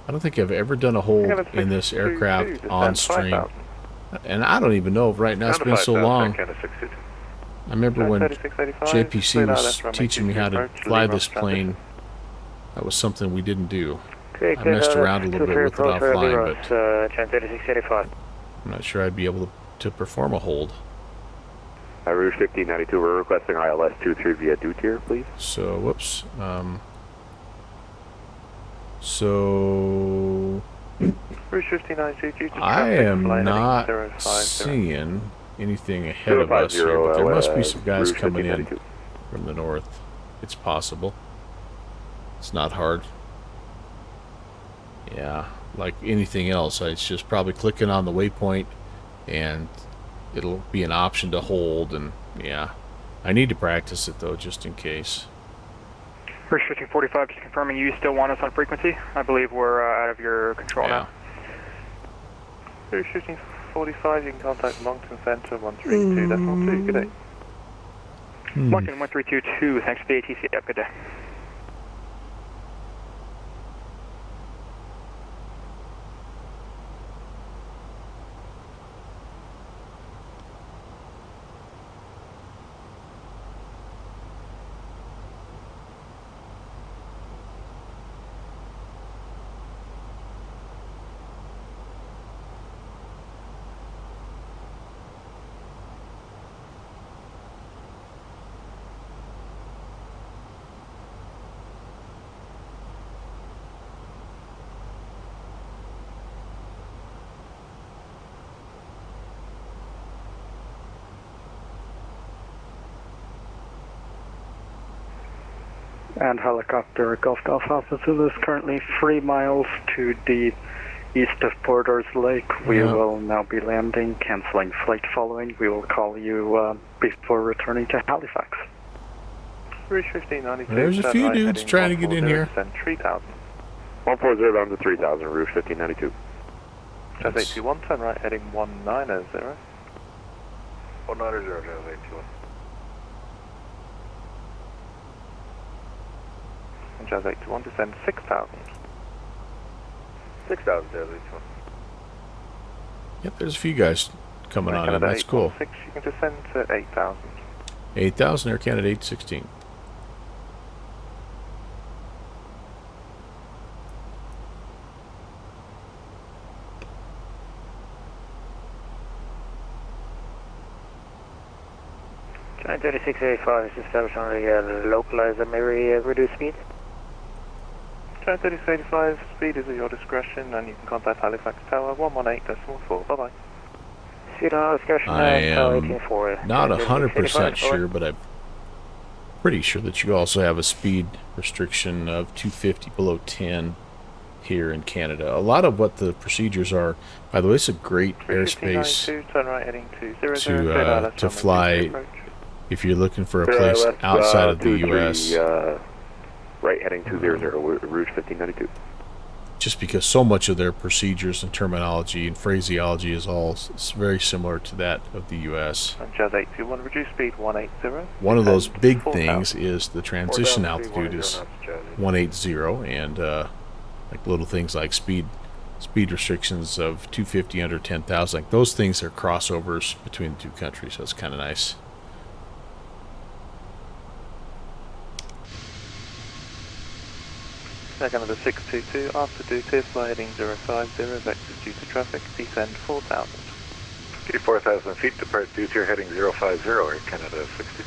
I don't think I've ever done a hold in this aircraft on stream. And I don't even know if right now it's been so long. I remember when JPC was teaching me how to fly this plane. That was something we didn't do. I messed around a little bit with it offline, but I'm not sure I'd be able to perform a hold.
Rouge 1592, we're requesting ILS 23 via Dude here, please.
So, whoops. So
Rouge 1592, due to traffic,
I am
flight
not
heading 050.
seeing anything ahead of us here, but there must be some guys
Rouge
coming in
1592.
from the north. It's possible. It's not hard. Yeah, like anything else, it's just probably clicking on the waypoint and it'll be an option to hold, and yeah. I need to practice it though, just in case.
Rouge 1545, just confirming you still want us on frequency. I believe we're out of your control now.
Rouge 1545, you can contact Moncton Center 132.2, good day.
Moncton 1322, thanks for the ATC, have a good day. And helicopter Golf Alpha Zulu is currently 3 miles to the east of Borders Lake. We will now be landing, canceling flight following. We will call you before returning to Halifax.
Rouge 1592.
There's a few dudes trying to get in here.
3,000.
140 down to 3,000, Rouge 1592.
Jazz 821, turn right heading 190.
190, Jazz 821.
And Jazz 821, descend 6,000.
6,000, Jazz 821.
Yep, there's a few guys coming on in. That's cool.
6, you can descend to 8,000.
8,000, Air Canada 816.
Giant 3685 is established on the localizer, maybe reduce speed.
Giant 3685, speed is at your discretion, and you can contact Halifax Tower 118.4. Bye-bye.
Speed on discretion,
I am
18.4.
not 100% sure, but I'm pretty sure that you also have a speed restriction of 250 below 10 here in Canada. A lot of what the procedures are, by the way, it's a great airspace
turn right heading
to fly if you're looking for a place outside of the U.S.
Right heading 200, Rouge 1592.
Just because so much of their procedures and terminology and phraseology is all very similar to that of the U.S.
Jazz 821, reduce speed 180.
One of those big things is the transition altitude is 180, and like little things like speed restrictions of 250 under 10,000. Like those things are crossovers between the two countries, so it's kind of nice.
Canada 622, after duty, fly heading 050, vectors due to traffic, descend 4,000.
4,000 feet, depart duty, heading 050, Air Canada 62.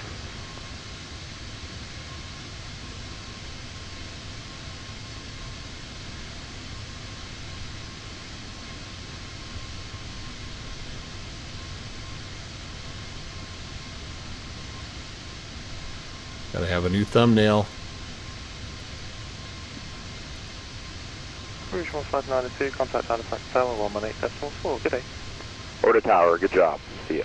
Gotta have a new thumbnail.
Rouge 1592, contact Halifax Tower 118.4, good day.
Order Tower, good job. See ya.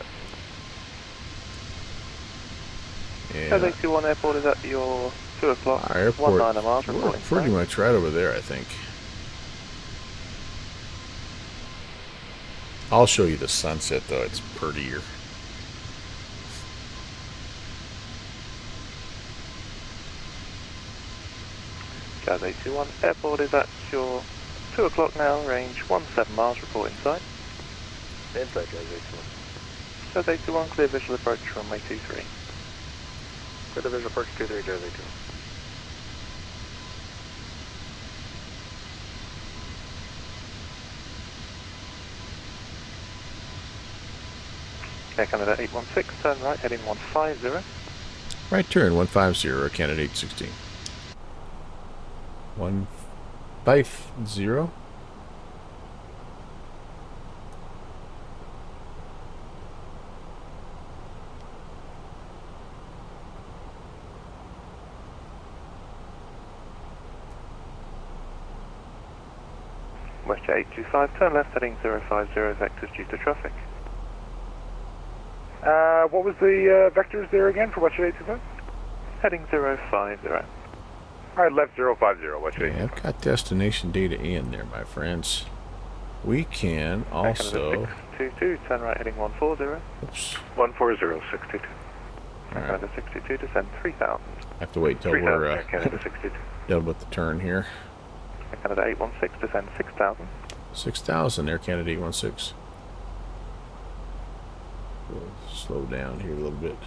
Yeah.
81 airport is at your 2 o'clock.
Our airport,
19 miles,
we're
reporting
pretty much right over there, I think. I'll show you the sunset, though. It's prettier.
Jazz 821, airport is at your 2 o'clock now, range 17 miles, report inside.
Inside, Jazz 821.
Jazz 821, clear visual approach runway 23.
Clear the visual approach 23, Jazz 821.
Air Canada 816, turn right, heading 150.
Right turn, 150, Canada 816. 150.
WestJet 825, turn left, heading 050, vectors due to traffic.
What was the vectors there again for WestJet 825?
Heading 050.
Alright, left 050, WestJet.
Okay, I've got destination data in there, my friends. We can also...
622, turn right, heading 140.
Oops.
140, 62.
Canada 62, descend 3,000.
I have to wait till we're
Canada 62.
done with the turn here.
Canada 816, descend 6,000.
6,000, Air Canada 816. We'll slow down here a little bit.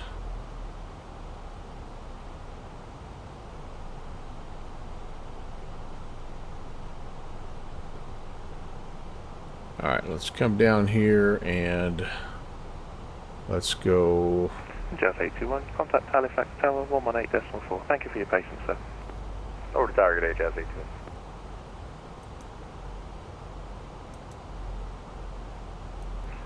Alright, let's come down here and let's go.
Jazz 821, contact Halifax Tower 118.4. Thank you for your patience, sir.
Order Tower, good day, Jazz 821.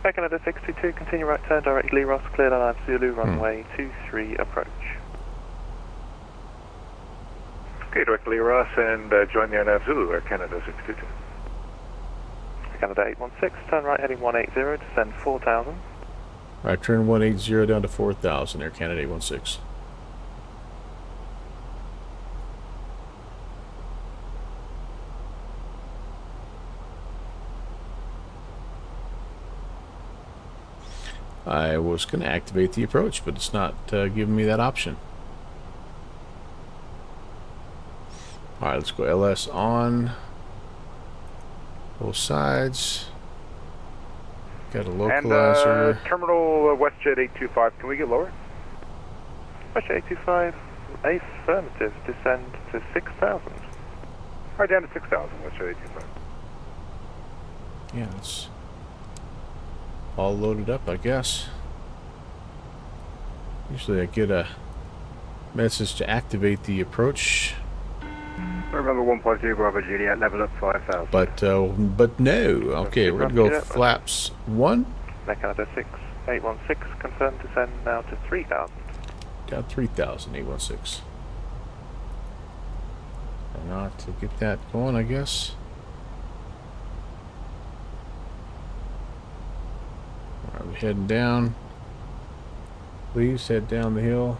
Air Canada 62, continue right turn, direct Lee Ross, clear the line Zulu, runway 23, approach.
Okay, direct Lee Ross and join the RNAV Zulu, Air Canada 62.
Air Canada 816, turn right heading 180, descend 4,000.
Right turn 180 down to 4,000, Air Canada 816. I was going to activate the approach, but it's not giving me that option. Alright, let's go LS on. Both sides. Got a localizer.
And terminal WestJet 825, can we get lower?
WestJet 825, affirmative, descend to 6,000.
Alright, down to 6,000, WestJet 825.
Yeah, it's all loaded up, I guess. Usually I get a message to activate the approach.
Remember 1.2 Bravo Juliet, level up 5,000.
But no. Okay, we're gonna go flaps 1.
Canada 6, 816, confirm descend now to 3,000.
got 3,000, 816. And not to get that going, I guess. Are we heading down? Please head down the hill.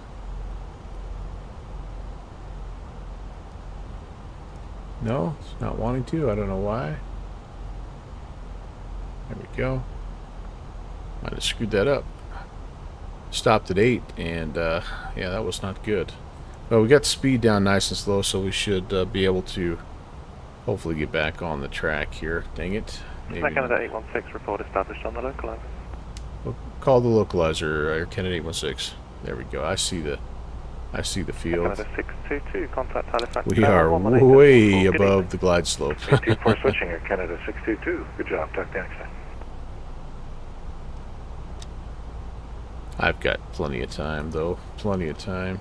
No, it's not wanting to. I don't know why. There we go. Might have screwed that up. Stopped at 8, and yeah, that was not good. Well, we got speed down nice and slow, so we should be able to hopefully get back on the track here. Dang it.
Maybe Canada 816, report established on the localizer.
We'll call the localizer, Air Canada 816. There we go. I see the field.
Canada 622, contact Halifax.
We are way above the glide slope.
24 switching, Air Canada 622. Good job, tuck down extend.
I've got plenty of time, though. Plenty of time.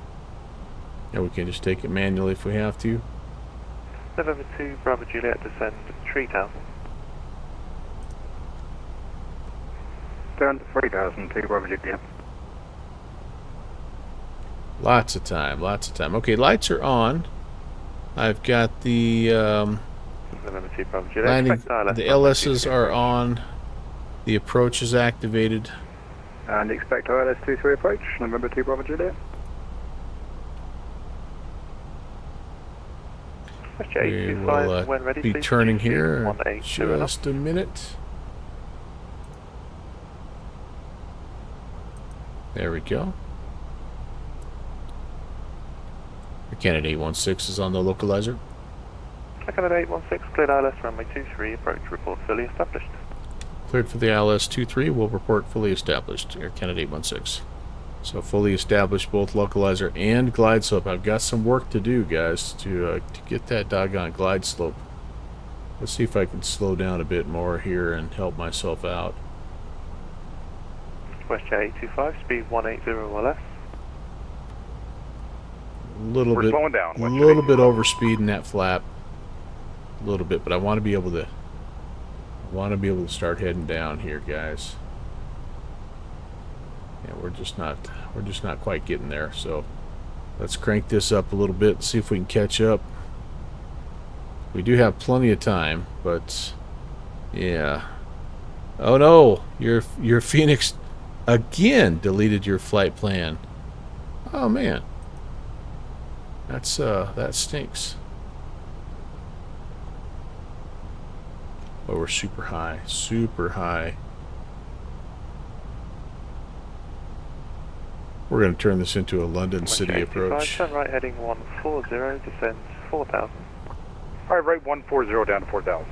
And we can just take it manually if we have to.
November 2, Bravo Juliet, descend Tree Town.
Down to 3,000, 2 Bravo Juliet.
Lots of time, lots of time. Okay, lights are on. I've got the
November 2, Bravo Juliet.
landing, the LSs are on. The approach is activated.
And expect ILS 23 approach, November 2 Bravo Juliet.
We will be turning here in just a minute. There we go. Canada 816 is on the localizer.
Canada 816, cleared ILS runway 23, approach report fully established.
Cleared for the ILS 23, will report fully established. Air Canada 816. So fully established both localizer and glide slope. I've got some work to do, guys, to get that doggone glide slope. Let's see if I can slow down a bit more here and help myself out.
WestJet 825, speed 180 or less.
We're slowing down.
A little bit over speed in that flap. A little bit, but I want to be able to start heading down here, guys. Yeah, we're just not quite getting there. So let's crank this up a little bit and see if we can catch up. We do have plenty of time, but yeah. Oh no, your Fenix again deleted your flight plan. Oh man. That stinks. Oh, we're super high. Super high. We're going to turn this into a London City approach.
Turn right heading 140, descends 4,000.
Alright, right 140 down to 4,000.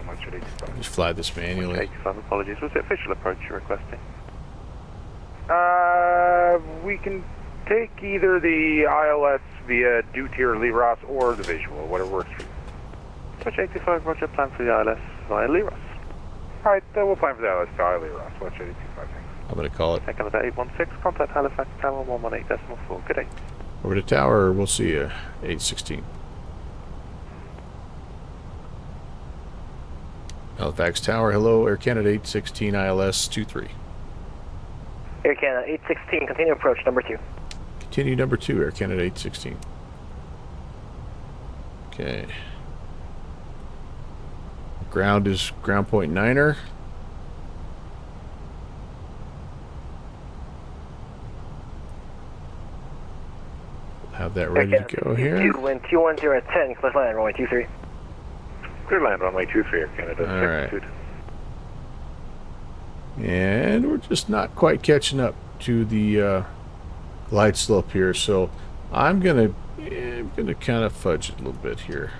Just fly this manually.
85, apologies. Was it official approach you're requesting?
We can take either the ILS via Dutier Liras or the visual, whatever works for you.
Switch 85, roger, plan for the ILS via Liras.
Alright, we'll plan for the ILS via Liras. Switch 825, thanks.
I'm going to call it.
Canada 816, contact Halifax Tower 118.4. Good day.
Over to tower, we'll see you. 816. Halifax Tower, hello, Air Canada 816 ILS 23.
Air Canada 816, continue approach number 2.
Continue number 2, Air Canada 816. Okay. Ground is ground point 9er. Have that ready to go here.
Wind 210 at 10, clear land, runway 23.
Clear land, runway 23, Air Canada.
Alright. And we're just not quite catching up to the glide slope here, so I'm gonna kind of fudge it a little bit here.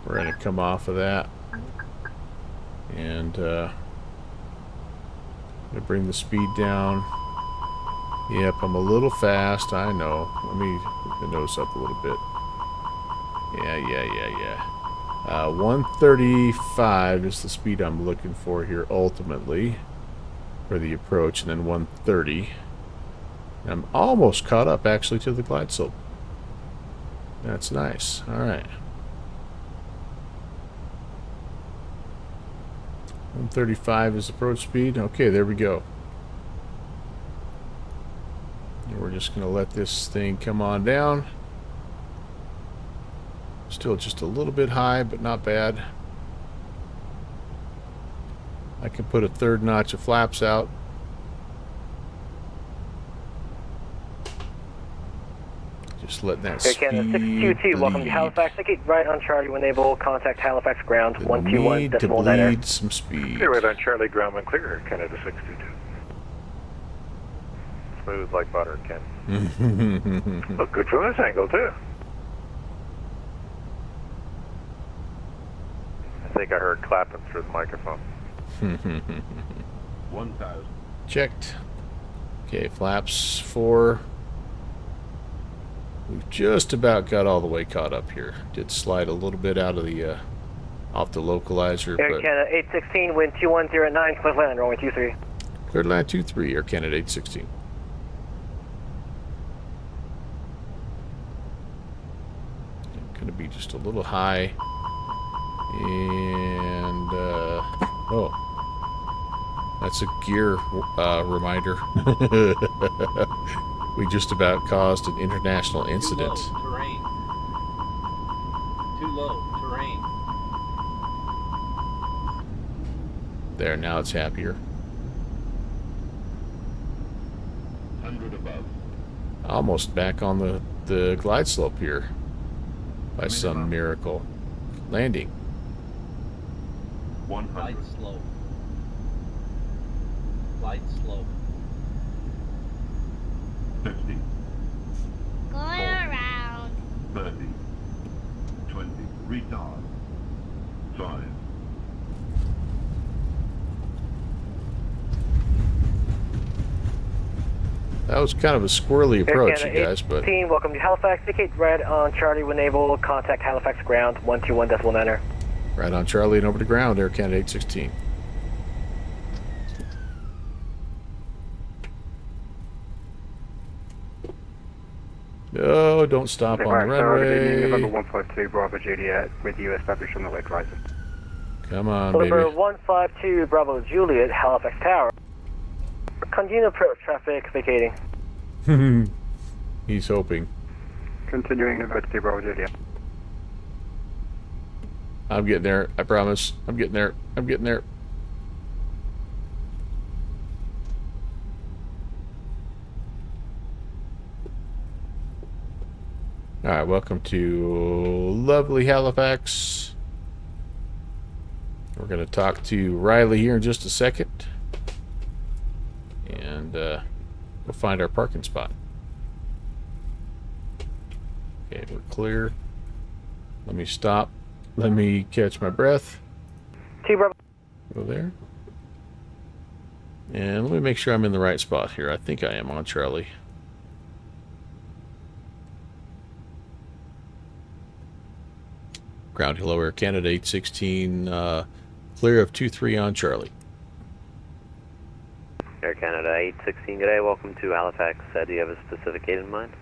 We're gonna come off of that and gonna bring the speed down. Yep, I'm a little fast, I know. Let me move the nose up a little bit. Yeah. 135 is the speed I'm looking for here ultimately for the approach, and then 130. And I'm almost caught up actually to the glide slope. That's nice. Alright. 135 is approach speed. Okay, there we go. we're just going to let this thing come on down. Still just a little bit high, but not bad. I can put a third notch of flaps out. Just letting that
Air
speed
Canada 622, welcome to Halifax. Ticket right on Charlie when able. Contact Halifax ground 121 decimal niner.
Need some speed.
Clear right on Charlie, ground when clear, Air Canada 622. Smooth like butter, Ken. Look good from this angle, too. I think I heard clapping through the microphone.
1,000. Checked. Okay, flaps 4. We've just about got all the way caught up here. Did slide a little bit out of the off the localizer,
Air
but
Canada 816, wind 210 at 9, clear land, runway 23.
cleared line 23, Air Canada 816. Gonna be just a little high, and oh, that's a gear reminder. We just about caused an international incident.
Too low, terrain. Too low, terrain.
There, now it's happier.
100 above.
Almost back on the glide slope here. By some miracle. Landing.
100. Light slope. Light slope.
50.
Going around.
30. 20. Retard. 5.
That was kind of a squirrely approach, you guys, but
18, welcome to Halifax. Ticket right on Charlie when able. Contact Halifax ground 121 decimal niner.
right on Charlie and over to ground, Air Canada 816. No, don't stop on the runway.
November 152, Bravo Juliet with US Beverage on the lake rising.
Come on,
November
baby.
152, Bravo Juliet, Halifax Tower. Continue approach, traffic vacating.
He's hoping.
Continuing November 2, Bravo Juliet.
I'm getting there, I promise. I'm getting there. I'm getting there. Alright, welcome to lovely Halifax. We're going to talk to Riley here in just a second. And we'll find our parking spot. Okay, we're clear. Let me stop. Let me catch my breath.
Go
there. And let me make sure I'm in the right spot here. I think I am on Charlie. Ground hello, Air Canada 816, clear of 23 on Charlie.
Air Canada 816, good day, welcome to Halifax. Do you have a specific gate in mind?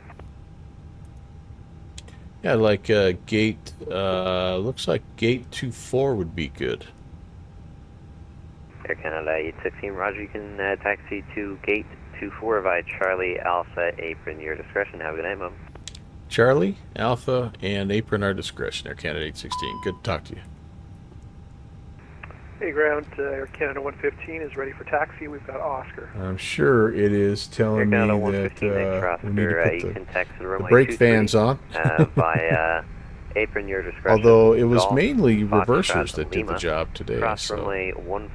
Yeah, like gate, looks like gate 24 would be good.
Air Canada 816, roger, you can taxi to gate 24 via Charlie Alpha Apron, your discretion. Have a good day, Mom.
Charlie, Alpha, and Apron our discretion, Air Canada 816. Good to talk to you.
Hey, ground, Air Canada 115 is ready for taxi. We've got Oscar.
I'm sure it is telling me that we need to put the brake fans on.
Via Apron, your discretion.
Although it was mainly reversers that did the job today.
Cross runway 14,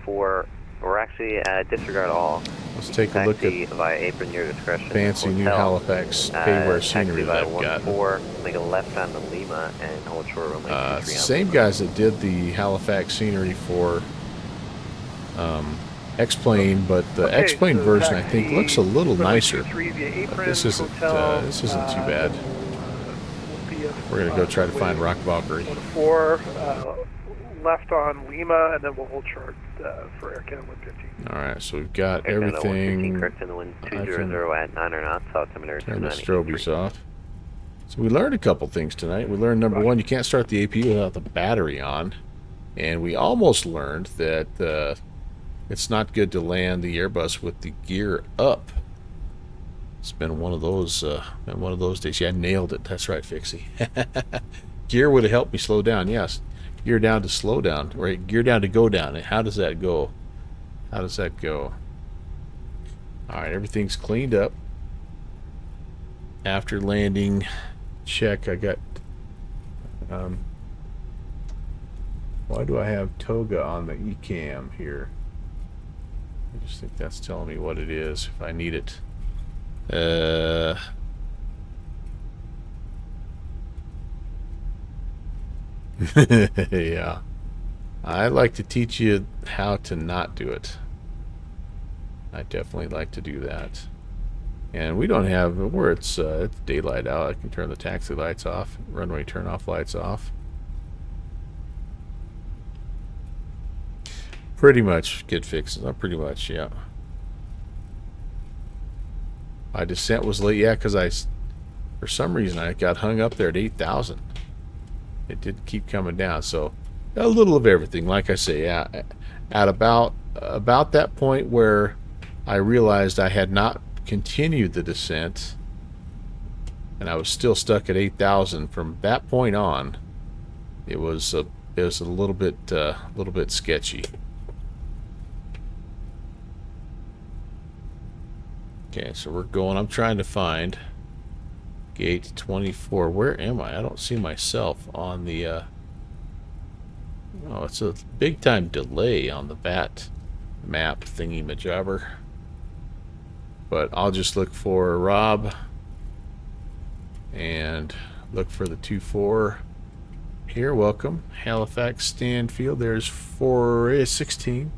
or actually disregard all.
Let's take a look at
via Apron, your discretion.
Fancy new Halifax payware scenery that I've got.
14, make a left on the Lima and hold short runway 23
same guys that did the Halifax scenery for X-Plane, but the X-Plane version I think looks a little nicer. But this isn't too bad. We're gonna go try to find Rock Valkyrie.
4, left on Lima, and then we'll hold short for Air Canada 115.
Alright, so we've got
Air Canada
everything.
115, correct in the wind 200 at 9 or knots, altimeter
Turn the
293.
strobies off. So we learned a couple things tonight. We learned number one, you can't start the AP without the battery on. And we almost learned that it's not good to land the Airbus with the gear up. It's been one of those days. Yeah, I nailed it. That's right, Fixie. Gear would have helped me slow down. Yes, gear down to slow down. Right, gear down to go down. How does that go? How does that go? All right, everything's cleaned up. After landing, check. I got. Why do I have toga on the ECAM here? I just think that's telling me what it is if I need it. Yeah. I like to teach you how to not do it. I definitely like to do that. And we don't have where it's daylight out. I can turn the taxi lights off, runway turn off lights off. Pretty much get fixed. Not pretty much, yeah. My descent was late, yeah, because for some reason I got hung up there at 8,000. It did keep coming down, so a little of everything. Like I say, yeah, at about that point where I realized I had not continued the descent, and I was still stuck at 8,000. From that point on, it was a little bit sketchy. Okay, so we're going. I'm trying to find gate 24. Where am I? I don't see myself on the. Oh, it's a big time delay on the VAT map thingy majobber. But I'll just look for Rob and look for the 24 here. Welcome, Halifax Stanfield. There's 416.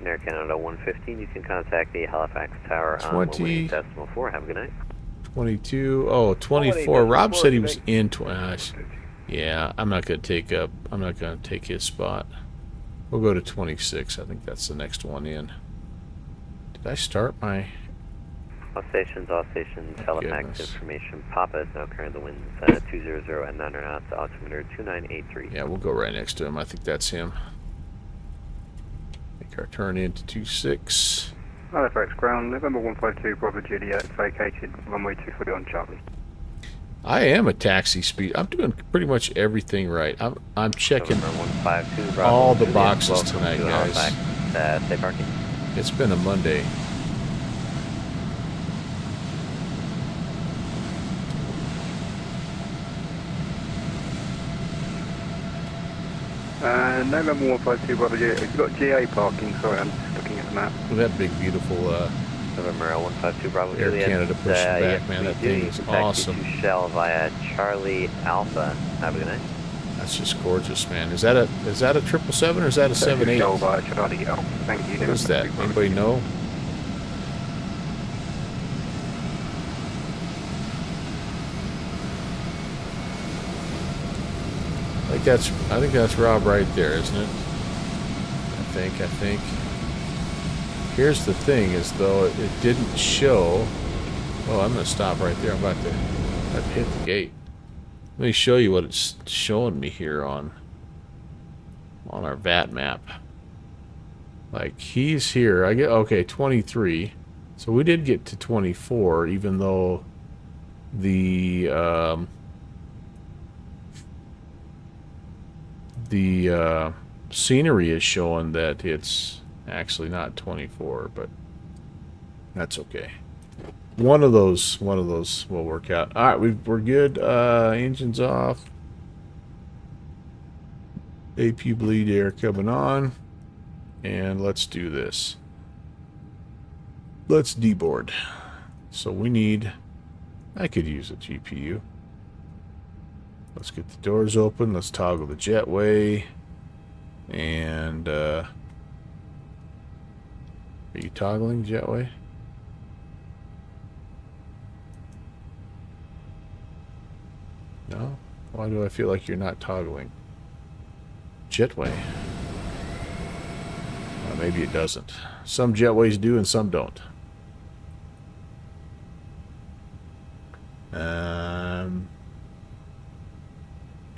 Air Canada 115, you can contact the Halifax Tower on 118.4. Have a good night.
22. Oh, 24. Rob said he was in 20. Yeah, I'm not going to take his spot. We'll go to 26. I think that's the next one in. Did I start my...
All stations, Halifax
goodness.
information. Papa is now carrying the winds at 200 and 9 knots, altimeter 2983.
Yeah, we'll go right next to him. I think that's him. Make our turn into 26.
Halifax ground, November 152, Bravo Juliet, vacated, runway 240 on Charlie.
I am a taxi speed. I'm doing pretty much everything right. I'm checking all the boxes tonight, guys.
Safe parking.
It's been a Monday.
November 152, Bravo Juliet. You've got GA parking, sorry, I'm just looking at the map.
Well, that big, beautiful
November 152, Bravo
Air
Juliet.
Canada pushing back, man. That thing is awesome.
To Shell via Charlie Alpha. Have a good night.
That's just gorgeous, man. Is that a 777 or is that a 78?
Shell via Charlie Alpha. Thank you.
What is that? Anybody know? I think that's Rob right there, isn't it? I think. Here's the thing, is though it didn't show. Oh, I'm gonna stop right there. I'm about to hit the gate. Let me show you what it's showing me here on our VAT map. Like, he's here. I get, okay, 23. So we did get to 24, even though the scenery is showing that it's actually not 24, but that's okay. One of those will work out. All right, we're good. Engines off. AP bleed air coming on, and let's do this. Let's deboard. So we need. I could use a GPU. Let's get the doors open. Let's toggle the jetway. And are you toggling jetway? No? Why do I feel like you're not toggling? Jetway. Well, maybe it doesn't. Some jetways do and some don't.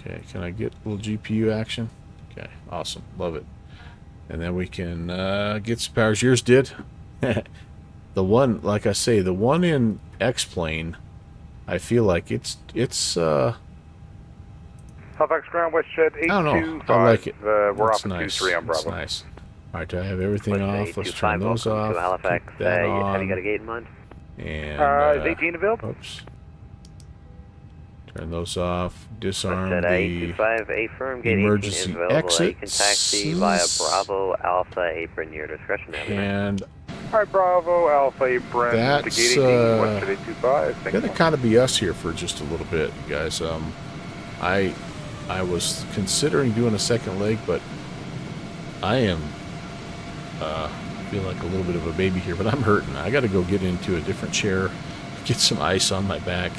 Okay, can I get a little GPU action? Okay, awesome. Love it. and then we can get some powers. Yours did. The one, like I say, the one in X-Plane, I feel like it's
Halifax ground, WestJet 825.
I don't know. I like it.
We're
It's
off at
nice.
23 on Bravo.
It's nice. All right, do I have everything
WestJet
off? Let's turn
825,
those
welcome
off.
to Halifax.
Keep that on.
Have you got a gate in mind?
And
is 18 available?
Oops. Turn those off. Disarm
WestJet
the
825, A firm, gate 18 is
emergency
available. You
exit.
can taxi via Bravo Alpha Apron, your discretion.
And
Hi, Bravo, Alpha Apron, to
that's
gate 18, WestJet 825.
gonna kind of be us here for just a little bit, you guys. I was considering doing a second leg, but I am feel like a little bit of a baby here, but I'm hurting. I got to go get into a different chair, get some ice on my back,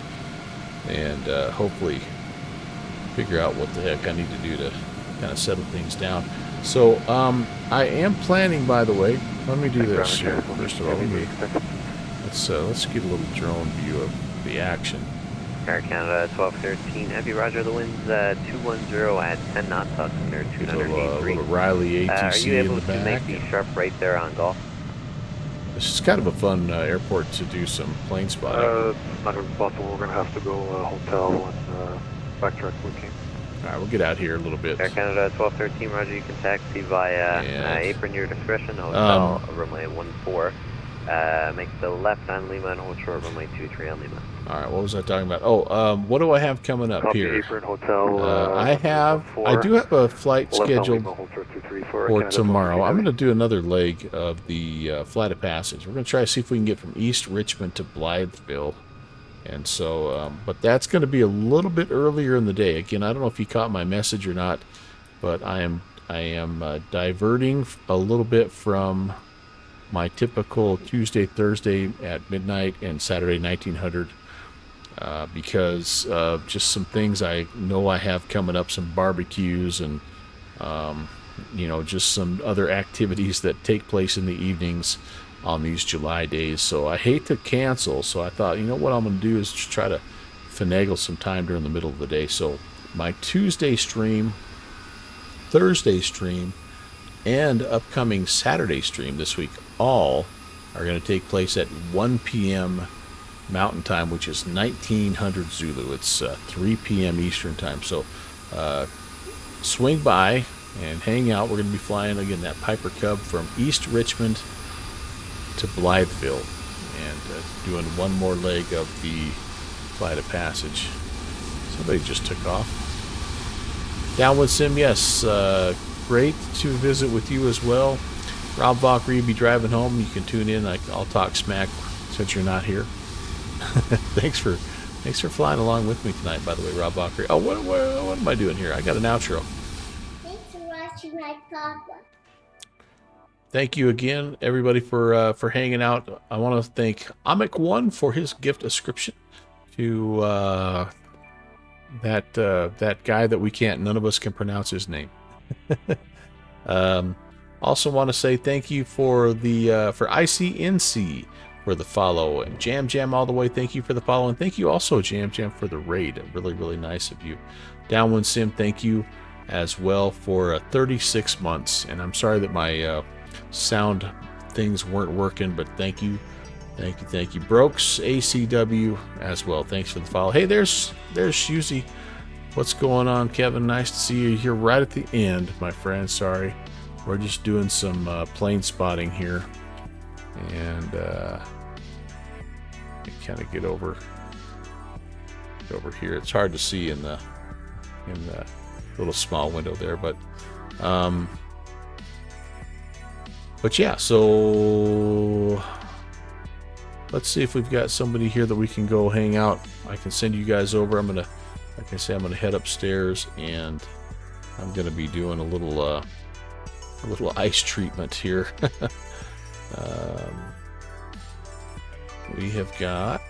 and hopefully figure out what the heck I need to do to kind of settle things down. So I am planning, by the way. Let me do this here first of all. Let's get a little drone view of the action.
Air Canada 1213, heavy roger, the wind's 210 at 10 knots, altimeter 283.
Little Riley ATC
are you able
in the
to
back.
make the sharp right there on Golf?
This is kind of a fun airport to do some plane spotting.
It's not going to be possible. We're going to have to go hotel and backtrack booking.
Alright, we'll get out here a little bit.
Air Canada 1213, roger, you can taxi via apron, your discretion, hotel, runway 14. Make the left on Lima and hold short, runway 23 on Lima.
Alright, what was I talking about? Oh, what do I have coming up here?
Apron, hotel,
I do have a flight scheduled for tomorrow. I'm going to do another leg of the Flight of Passage. We're going to try to see if we can get from East Richmond to Blytheville. And so, but that's going to be a little bit earlier in the day. Again, I don't know if you caught my message or not, but I am diverting a little bit from my typical Tuesday, Thursday at midnight and Saturday 1900 because just some things I know I have coming up, some barbecues and just some other activities that take place in the evenings on these July days. So I hate to cancel, so I thought, you know what I'm going to do is just try to finagle some time during the middle of the day. So my Tuesday stream, Thursday stream, and upcoming Saturday stream this week all are going to take place at 1 p.m. Mountain Time, which is 1900 Zulu. It's 3 p.m. Eastern Time. So swing by and hang out. We're going to be flying, again, that Piper Cub from East Richmond to Blytheville and doing one more leg of the Flight of Passage. Somebody just took off. Downwind Sim, yes, great to visit with you as well. Rob Valkyrie, you be driving home. You can tune in. I'll talk smack since you're not here. Thanks for flying along with me tonight, by the way, Rob Valkyrie. Oh, what am I doing here? I got an outro.
Thanks for watching my papa.
Thank you again, everybody, for hanging out. I want to thank Amic1 for his gift description to that guy that none of us can pronounce his name. Also want to say thank you for ICNC for the follow, and Jam all the way. Thank you for the follow, and thank you also Jam for the raid. Really, really nice of you. Downwind Sim, thank you as well for 36 months, and I'm sorry that my sound things weren't working, but thank you. Brokes ACW as well, thanks for the follow. Hey, there's Shuzi. What's going on, Kevin? Nice to see you here right at the end, my friend. Sorry, we're just doing some plane spotting here, and kind of get over here. It's hard to see in the little small window there, but yeah, so let's see if we've got somebody here that we can go hang out. I can send you guys over. I'm gonna head upstairs, and I'm gonna be doing a little ice treatment here. We have got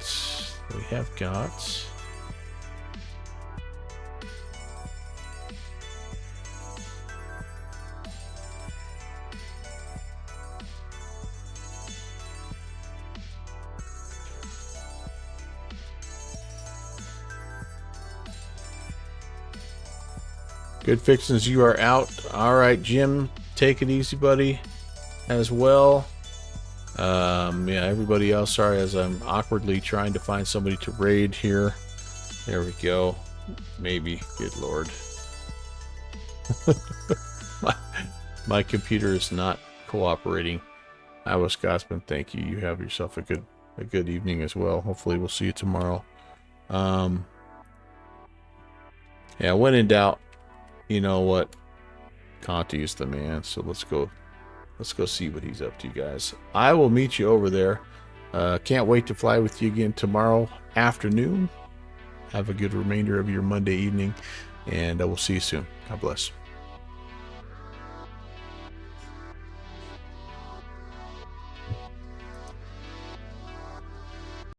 Good Fixins, you are out. All right, Jim, take it easy, buddy, as well. Yeah, everybody else, sorry, as I'm awkwardly trying to find somebody to raid here. There we go. Maybe. Good Lord. my computer is not cooperating. Iowa Scotsman, thank you. You have yourself a good evening as well. Hopefully we'll see you tomorrow. Yeah, when in doubt, you know what? Conti is the man. So let's go see what he's up to, guys. I will meet you over there. Can't wait to fly with you again tomorrow afternoon. Have a good remainder of your Monday evening, and I will see you soon. God bless.